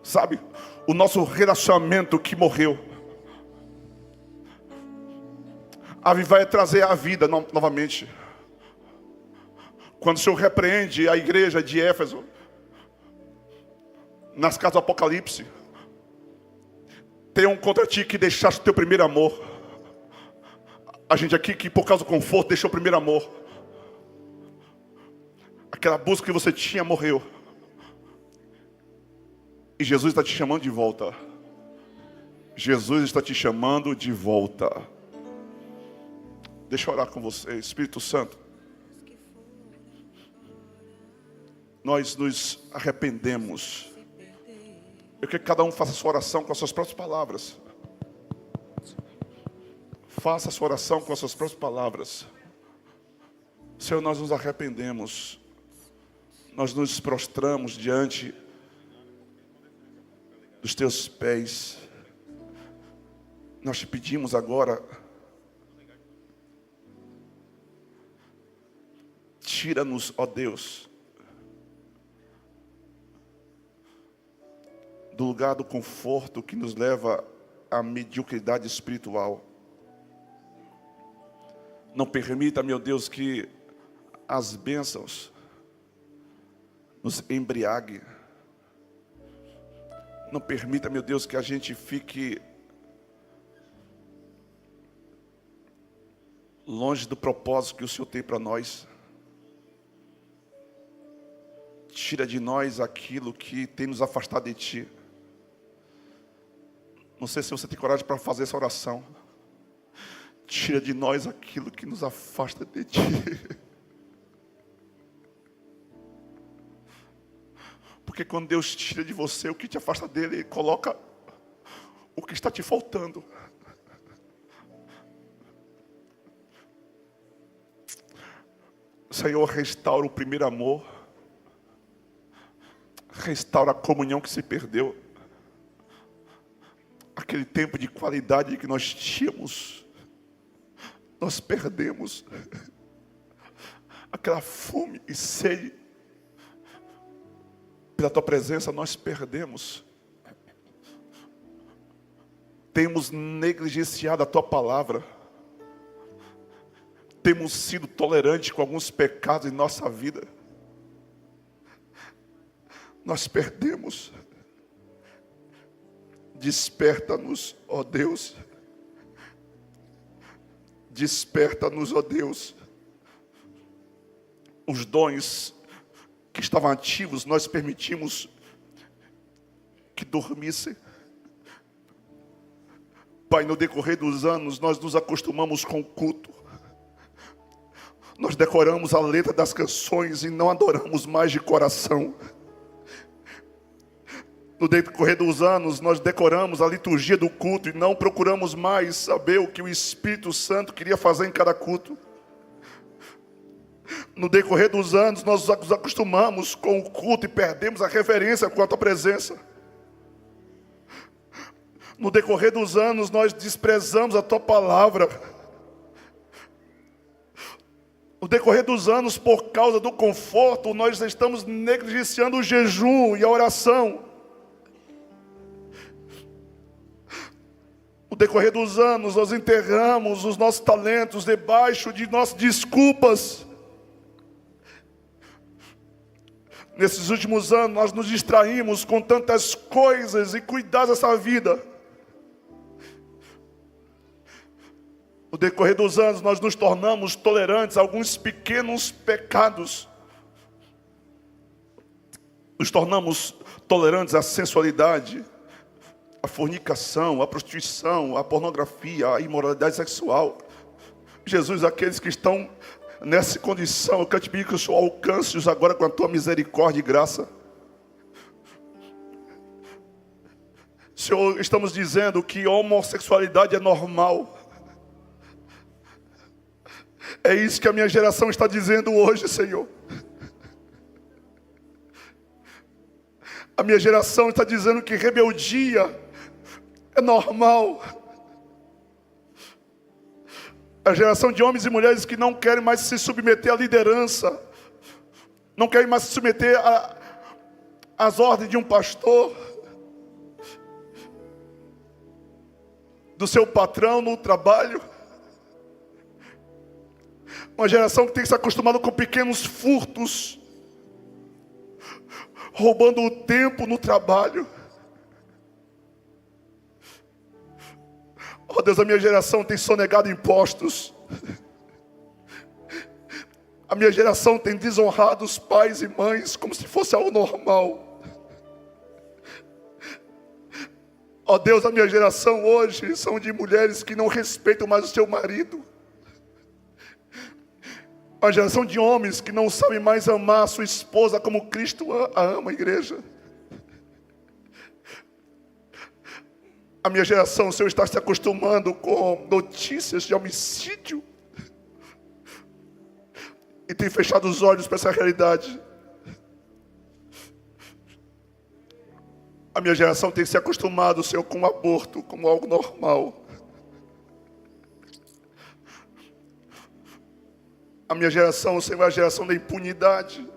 sabe, o nosso relacionamento que morreu. Avivar é trazer a vida novamente. Quando o Senhor repreende a igreja de Éfeso, nas cartas do Apocalipse, tenham contra ti que deixaste o teu primeiro amor. A gente aqui que por causa do conforto deixou o primeiro amor. Aquela busca que você tinha morreu. E Jesus está te chamando de volta. Jesus está te chamando de volta. Deixa eu orar com você, Espírito Santo. Nós nos arrependemos. Eu quero que cada um faça a sua oração com as suas próprias palavras. Faça a sua oração com as suas próprias palavras. Senhor, nós nos arrependemos. Nós nos prostramos diante dos teus pés. Nós te pedimos agora, tira-nos, ó Deus, do lugar do conforto que nos leva à mediocridade espiritual. Não permita, meu Deus, que as bênçãos nos embriaguem. Não permita, meu Deus, que a gente fique longe do propósito que o Senhor tem para nós. Tira de nós aquilo que tem nos afastado de Ti. Não sei se você tem coragem para fazer essa oração. Tira de nós aquilo que nos afasta de Ti. Porque quando Deus tira de você o que te afasta dele, Ele coloca o que está te faltando. Senhor, restaura o primeiro amor. Restaura a comunhão que se perdeu. Aquele tempo de qualidade que nós tínhamos, nós perdemos. Aquela fome e sede pela Tua presença nós perdemos. Temos negligenciado a Tua palavra. Temos sido tolerantes com alguns pecados em nossa vida. Nós perdemos. Desperta-nos, ó Deus. Desperta-nos, ó Deus. Os dons que estavam ativos, nós permitimos que dormissem. Pai, no decorrer dos anos, nós nos acostumamos com o culto. Nós decoramos a letra das canções e não adoramos mais de coração. No decorrer dos anos, nós decoramos a liturgia do culto e não procuramos mais saber o que o Espírito Santo queria fazer em cada culto. No decorrer dos anos, nós nos acostumamos com o culto e perdemos a reverência quanto à presença. No decorrer dos anos, nós desprezamos a Tua palavra. No decorrer dos anos, por causa do conforto, nós estamos negligenciando o jejum e a oração. No decorrer dos anos, nós enterramos os nossos talentos debaixo de nossas desculpas. Nesses últimos anos, nós nos distraímos com tantas coisas e cuidados dessa vida. No decorrer dos anos, nós nos tornamos tolerantes a alguns pequenos pecados. Nos tornamos tolerantes à sensualidade, à fornicação, à prostituição, à pornografia, à imoralidade sexual. Jesus, aqueles que estão nessa condição, eu quero te pedir que o Senhor alcance-os agora com a Tua misericórdia e graça. Senhor, estamos dizendo que a homossexualidade é normal. É isso que a minha geração está dizendo hoje, Senhor. A minha geração está dizendo que rebeldia é normal. A geração de homens e mulheres que não querem mais se submeter à liderança, não querem mais se submeter às ordens de um pastor, do seu patrão no trabalho. Uma geração que tem se acostumado com pequenos furtos, roubando o tempo no trabalho. Oh Deus, a minha geração tem sonegado impostos. A minha geração tem desonrado os pais e mães como se fosse algo normal. Oh Deus, a minha geração hoje são de mulheres que não respeitam mais o seu marido. Uma geração de homens que não sabem mais amar a sua esposa como Cristo a ama a igreja. A minha geração, o Senhor está se acostumando com notícias de homicídio e tem fechado os olhos para essa realidade. A minha geração tem se acostumado, Senhor, com o aborto como algo normal. A minha geração, Senhor, é a geração da impunidade.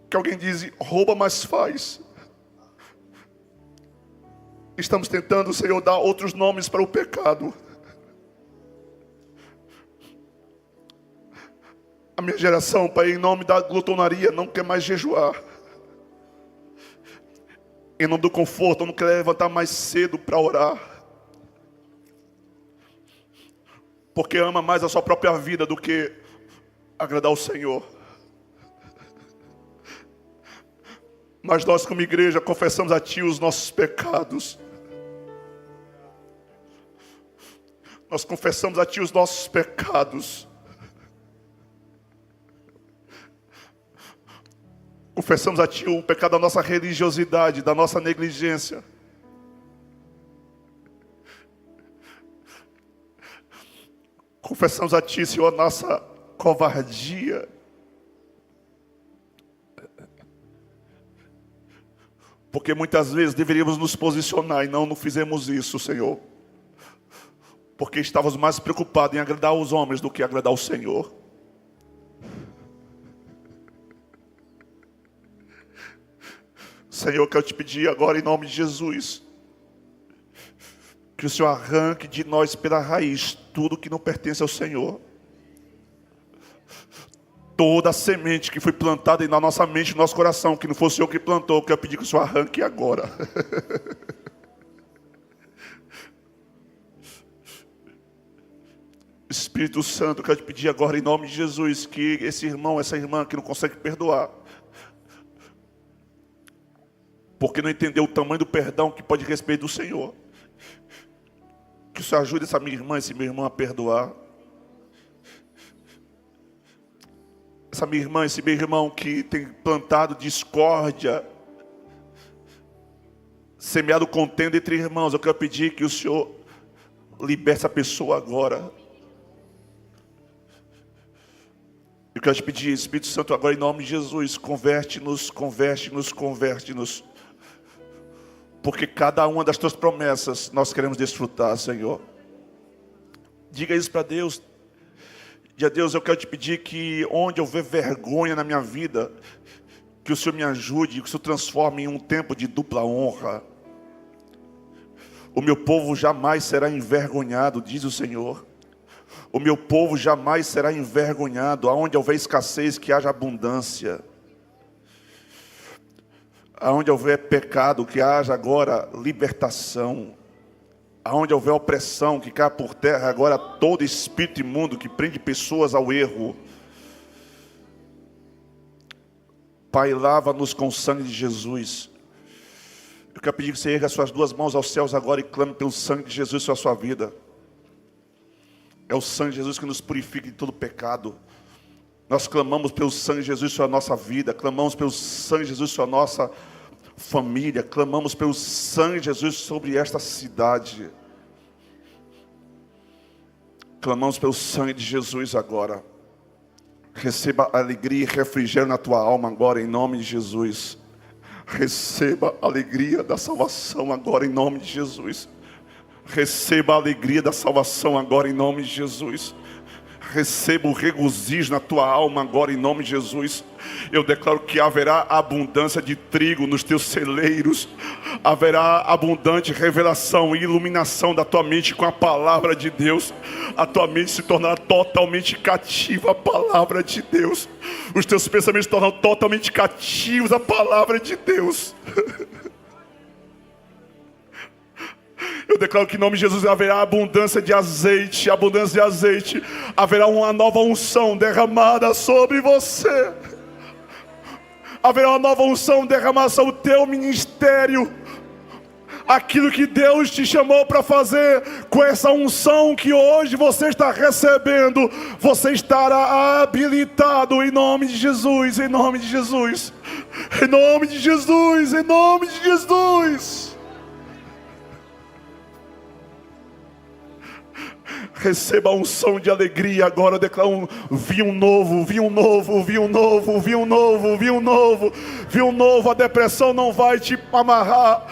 Que alguém diz, rouba, mas faz. Estamos tentando, Senhor, dar outros nomes para o pecado. A minha geração, Pai, em nome da glutonaria, não quer mais jejuar. Em nome do conforto, não quer levantar mais cedo para orar. Porque ama mais a sua própria vida do que agradar o Senhor. Mas nós, como igreja, confessamos a Ti os nossos pecados. Nós confessamos a Ti os nossos pecados. Confessamos a Ti o pecado da nossa religiosidade, da nossa negligência. Confessamos a Ti, Senhor, a nossa covardia. Porque muitas vezes deveríamos nos posicionar e não fizemos isso, Senhor. Porque estávamos mais preocupados em agradar os homens do que agradar o Senhor. Senhor, eu quero te pedir agora em nome de Jesus, que o Senhor arranque de nós pela raiz tudo que não pertence ao Senhor. Toda a semente que foi plantada na nossa mente, no nosso coração, que não foi o Senhor que plantou, eu quero pedir que o Senhor arranque agora. Espírito Santo, eu quero te pedir agora em nome de Jesus, que esse irmão, essa irmã que não consegue perdoar, porque não entendeu o tamanho do perdão que pode receber do Senhor, que o Senhor ajude essa minha irmã, esse meu irmão a perdoar. Essa minha irmã, esse meu irmão que tem plantado discórdia, semeado contenda entre irmãos, eu quero pedir que o Senhor liberte essa pessoa agora. Eu quero te pedir, Espírito Santo, agora em nome de Jesus, converte-nos, converte-nos, converte-nos. Porque cada uma das tuas promessas nós queremos desfrutar, Senhor. Diga isso para Deus. Diga a Deus, eu quero te pedir que onde houver vergonha na minha vida, que o Senhor me ajude, que o Senhor transforme em um tempo de dupla honra. O meu povo jamais será envergonhado, diz o Senhor. O meu povo jamais será envergonhado. Aonde houver escassez, que haja abundância. Aonde houver pecado, que haja agora libertação. Aonde houver opressão, que caia por terra agora todo espírito imundo que prende pessoas ao erro. Pai, lava-nos com o sangue de Jesus. Eu quero pedir que você erga as suas duas mãos aos céus agora e clame pelo sangue de Jesus sobre a sua vida. É o sangue de Jesus que nos purifica de todo pecado. Nós clamamos pelo sangue de Jesus sobre a nossa vida. Clamamos pelo sangue de Jesus sobre a nossa família. Clamamos pelo sangue de Jesus sobre esta cidade. Clamamos pelo sangue de Jesus agora. Receba alegria e refrigério na tua alma agora, em nome de Jesus. Receba a alegria da salvação agora, em nome de Jesus. Receba a alegria da salvação agora, em nome de Jesus. Receba o regozijo na tua alma agora, em nome de Jesus. Eu declaro que haverá abundância de trigo nos teus celeiros. Haverá abundante revelação e iluminação da tua mente com a palavra de Deus. A tua mente se tornará totalmente cativa à palavra de Deus. Os teus pensamentos se tornarão totalmente cativos à palavra de Deus. Eu declaro que em nome de Jesus haverá abundância de azeite, abundância de azeite. Haverá uma nova unção derramada sobre você. Haverá uma nova unção derramada sobre o teu ministério. Aquilo que Deus te chamou para fazer, com essa unção que hoje você está recebendo, você estará habilitado em nome de Jesus, em nome de Jesus. Em nome de Jesus, em nome de Jesus. Receba a unção de alegria agora. Eu declaro vinho novo, vinho novo, vinho novo, vinho novo, vinho novo, vinho novo. A depressão não vai te amarrar,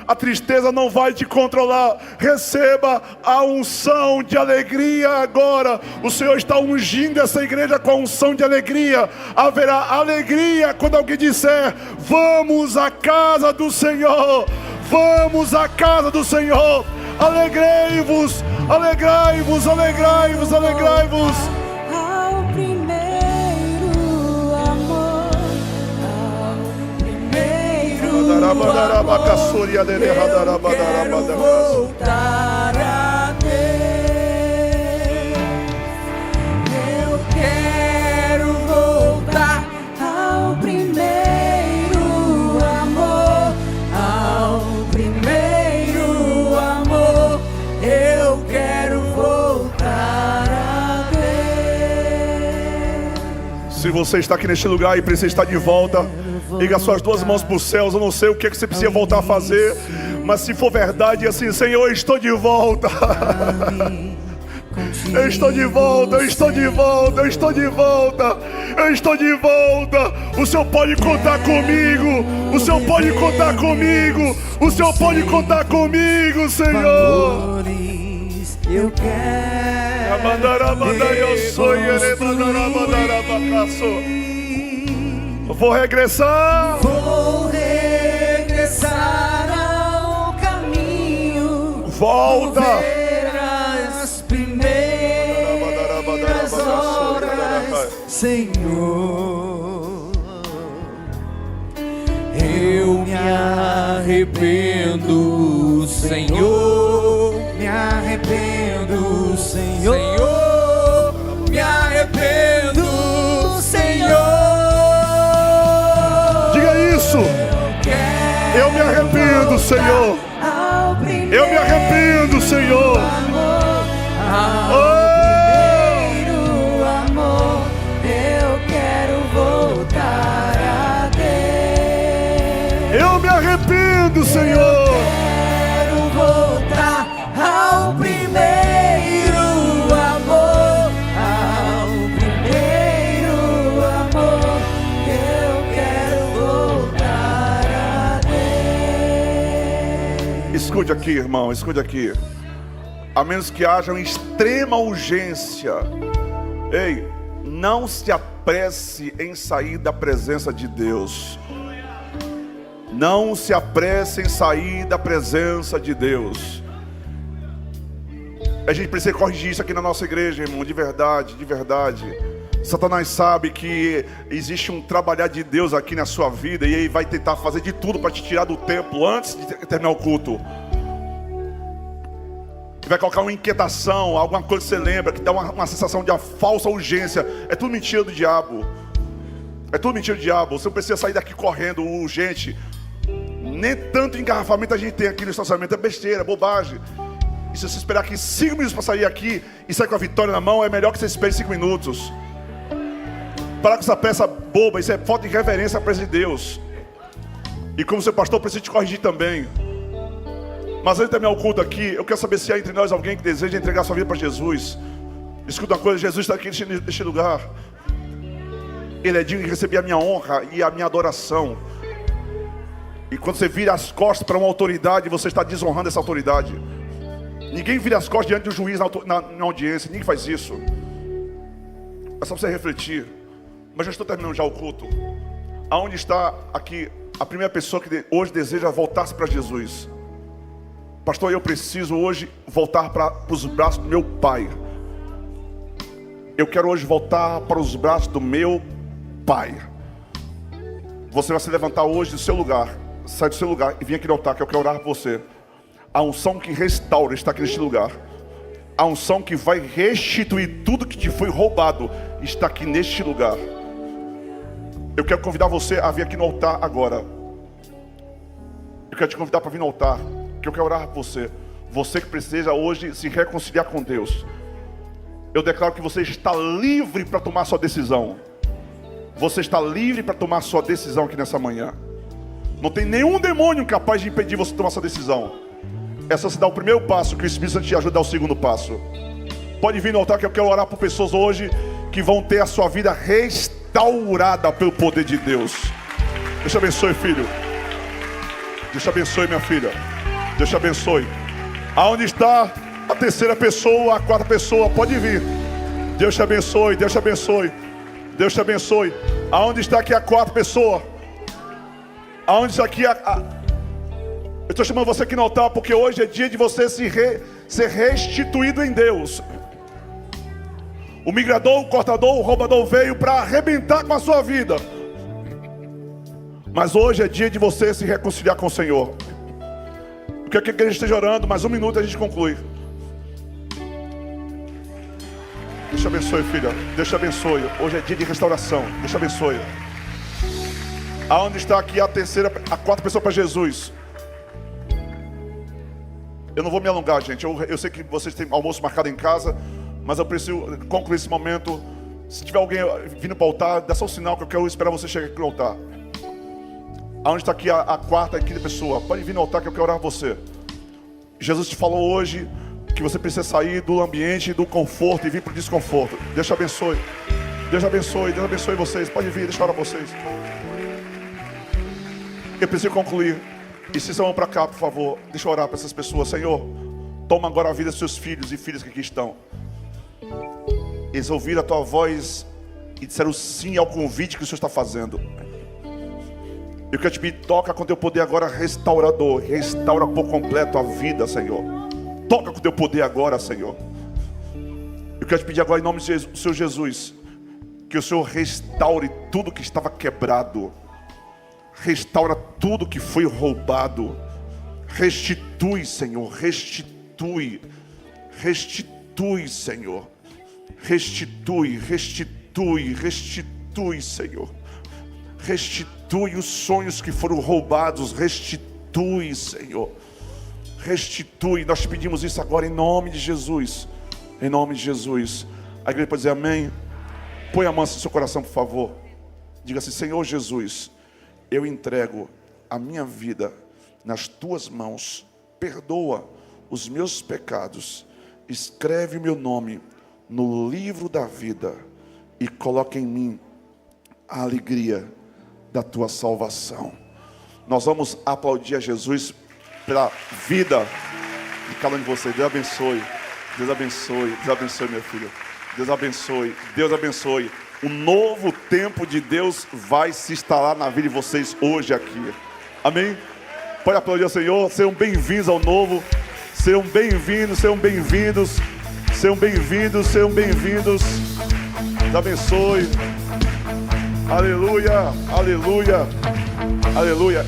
a tristeza não vai te controlar. Receba a unção de alegria agora. O Senhor está ungindo essa igreja com a unção de alegria. Haverá alegria quando alguém disser: vamos à casa do Senhor, vamos à casa do Senhor. Alegrei-vos, alegrai-vos, alegrai-vos, alegrai-vos. Ao primeiro amor, ao primeiro amor, eu quero voltar a Deus. Eu quero voltar ao primeiro amor, ao primeiro amor. Eu quero voltar a Deus. Se você está aqui neste lugar e precisa estar de volta, liga suas duas mãos para os céus. Eu não sei o que é que você precisa voltar a fazer, mas se for verdade, assim: Senhor, eu estou de volta. Eu estou de volta, eu estou de volta, eu estou de volta, eu estou de volta. O Senhor pode contar comigo, o Senhor pode contar comigo, o Senhor pode contar comigo, Senhor. Eu quero. Vou regressar. Vou regressar ao caminho. Volta. Vou ver as primeiras horas, Senhor. Eu me arrependo, Senhor. Me arrependo, Senhor. Me arrependo, Senhor. Diga isso. Eu me arrependo, Senhor. Eu me arrependo, Senhor. Ao primeiro amor, eu quero voltar a Deus. Eu me arrependo, Senhor. Quero voltar ao primeiro amor, ao primeiro amor. Eu quero voltar a Deus. Escute aqui, irmão, escute aqui. A menos que haja uma extrema urgência, ei, não se apresse em sair da presença de Deus. Não se apresse em sair da presença de Deus. A gente precisa corrigir isso aqui na nossa igreja, irmão, de verdade, de verdade. Satanás sabe que existe um trabalhar de Deus aqui na sua vida, e ele vai tentar fazer de tudo para te tirar do templo antes de terminar o culto. Vai colocar uma inquietação, alguma coisa que você lembra, que dá uma sensação de uma falsa urgência. É tudo mentira do diabo. É tudo mentira do diabo. Você não precisa sair daqui correndo urgente. Nem tanto engarrafamento a gente tem aqui no estacionamento. É besteira, é bobagem. E se você esperar aqui 5 minutos para sair aqui e sair com a vitória na mão, é melhor que você espere 5 minutos. Parar com essa peça boba. Isso é falta de reverência à presença de Deus. E como seu pastor, eu preciso te corrigir também. Mas antes de terminar o culto aqui, eu quero saber se há entre nós alguém que deseja entregar sua vida para Jesus. Escuta uma coisa: Jesus está aqui neste lugar. Ele é digno de receber a minha honra e a minha adoração. E quando você vira as costas para uma autoridade, você está desonrando essa autoridade. Ninguém vira as costas diante do juiz na audiência. Ninguém faz isso. É só você refletir. Mas já estou terminando já o culto. Aonde está aqui a primeira pessoa que hoje deseja voltar-se para Jesus? Pastor, eu preciso hoje voltar para os braços do meu Pai. Eu quero hoje voltar para os braços do meu Pai. Você vai se levantar hoje do seu lugar, sai do seu lugar e vem aqui no altar que eu quero orar por você. A unção que restaura está aqui neste lugar. A unção que vai restituir tudo que te foi roubado está aqui neste lugar. Eu quero convidar você a vir aqui no altar agora. Eu quero te convidar para vir no altar, que eu quero orar por você. Você que precisa hoje se reconciliar com Deus. Eu declaro que você está livre para tomar sua decisão. Você está livre para tomar sua decisão aqui nessa manhã. Não tem nenhum demônio capaz de impedir você de tomar sua decisão. É só você dar o primeiro passo, que o Espírito Santo te ajuda a dar o segundo passo. Pode vir no altar que eu quero orar por pessoas hoje que vão ter a sua vida restaurada pelo poder de Deus. Deus te abençoe, filho. Deus te abençoe, minha filha. Deus te abençoe. Aonde está a terceira pessoa, a quarta pessoa? Pode vir. Deus te abençoe, Deus te abençoe. Deus te abençoe. Aonde está aqui a quarta pessoa? Aonde está aqui Eu estou chamando você aqui no altar porque hoje é dia de você ser restituído em Deus. O migrador, o cortador, o roubador veio para arrebentar com a sua vida. Mas hoje é dia de você se reconciliar com o Senhor. Eu quero que a igreja esteja orando, mais um minuto e a gente conclui. Deus te abençoe, filha. Deus te abençoe. Hoje é dia de restauração. Deus te abençoe. Aonde está aqui a quarta pessoa para Jesus? Eu não vou me alongar, gente. Eu sei que vocês têm almoço marcado em casa, mas eu preciso concluir esse momento. Se tiver alguém vindo para o altar, dá só um sinal que eu quero esperar você chegar aqui no altar. Aonde está aqui a quarta e quinta pessoa? Pode vir no altar que eu quero orar por você. Jesus te falou hoje que você precisa sair do ambiente do conforto e vir para o desconforto. Deus te abençoe. Deus te abençoe. Deus abençoe vocês. Pode vir, deixa eu orar por vocês. Eu preciso concluir. E se vão para cá, por favor. Deixa eu orar para essas pessoas. Senhor, toma agora a vida dos seus filhos e filhas que aqui estão. Eles ouviram a tua voz e disseram sim ao convite que o Senhor está fazendo. Eu quero te pedir, toca com teu poder agora restaurador. Restaura por completo a vida, Senhor. Toca com teu poder agora, Senhor. Eu quero te pedir agora em nome do Senhor Jesus, que o Senhor restaure tudo que estava quebrado. Restaura tudo que foi roubado. Restitui, Senhor. Restitui. Restitui, Senhor. Restitui, restitui, restitui, Senhor. Restitui os sonhos que foram roubados. Restitui, Senhor. Restitui. Nós te pedimos isso agora em nome de Jesus. Em nome de Jesus. A igreja pode dizer amém. Põe a mão no seu coração, por favor. Diga assim: Senhor Jesus, eu entrego a minha vida nas tuas mãos. Perdoa os meus pecados. Escreve meu nome no livro da vida e coloca em mim a alegria da tua salvação. Nós vamos aplaudir a Jesus pela vida de cada um de vocês. Deus abençoe. Deus abençoe. Deus abençoe, meu filho. Deus abençoe. Deus abençoe. Um novo tempo de Deus vai se instalar na vida de vocês hoje aqui. Amém? Pode aplaudir ao Senhor. Sejam bem-vindos ao novo. Sejam bem-vindos, sejam bem-vindos. Sejam bem-vindos, sejam bem-vindos. Deus abençoe. Aleluia, aleluia, aleluia.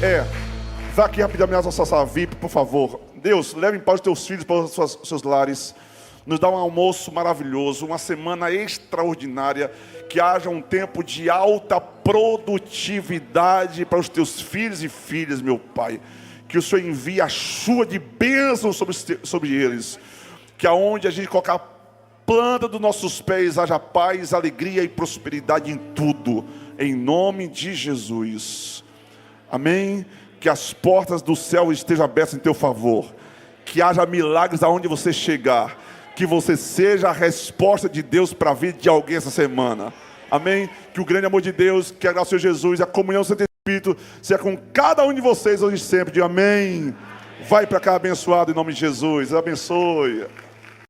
Vá aqui rapidamente à nossa sala VIP, por favor. Deus, leve em paz os teus filhos para os seus lares. Nos dá um almoço maravilhoso, uma semana extraordinária. Que haja um tempo de alta produtividade para os teus filhos e filhas, meu Pai. Que o Senhor envie a chuva de bênção sobre eles. Que aonde a gente colocar a planta dos nossos pés, haja paz, alegria e prosperidade em tudo. Em nome de Jesus. Amém? Que as portas do céu estejam abertas em teu favor. Que haja milagres aonde você chegar. Que você seja a resposta de Deus para a vida de alguém essa semana. Amém? Que o grande amor de Deus, que a graça do Senhor Jesus, a comunhão do Santo Espírito, seja com cada um de vocês hoje e sempre. Diga amém. Vai para cá abençoado em nome de Jesus. Abençoe.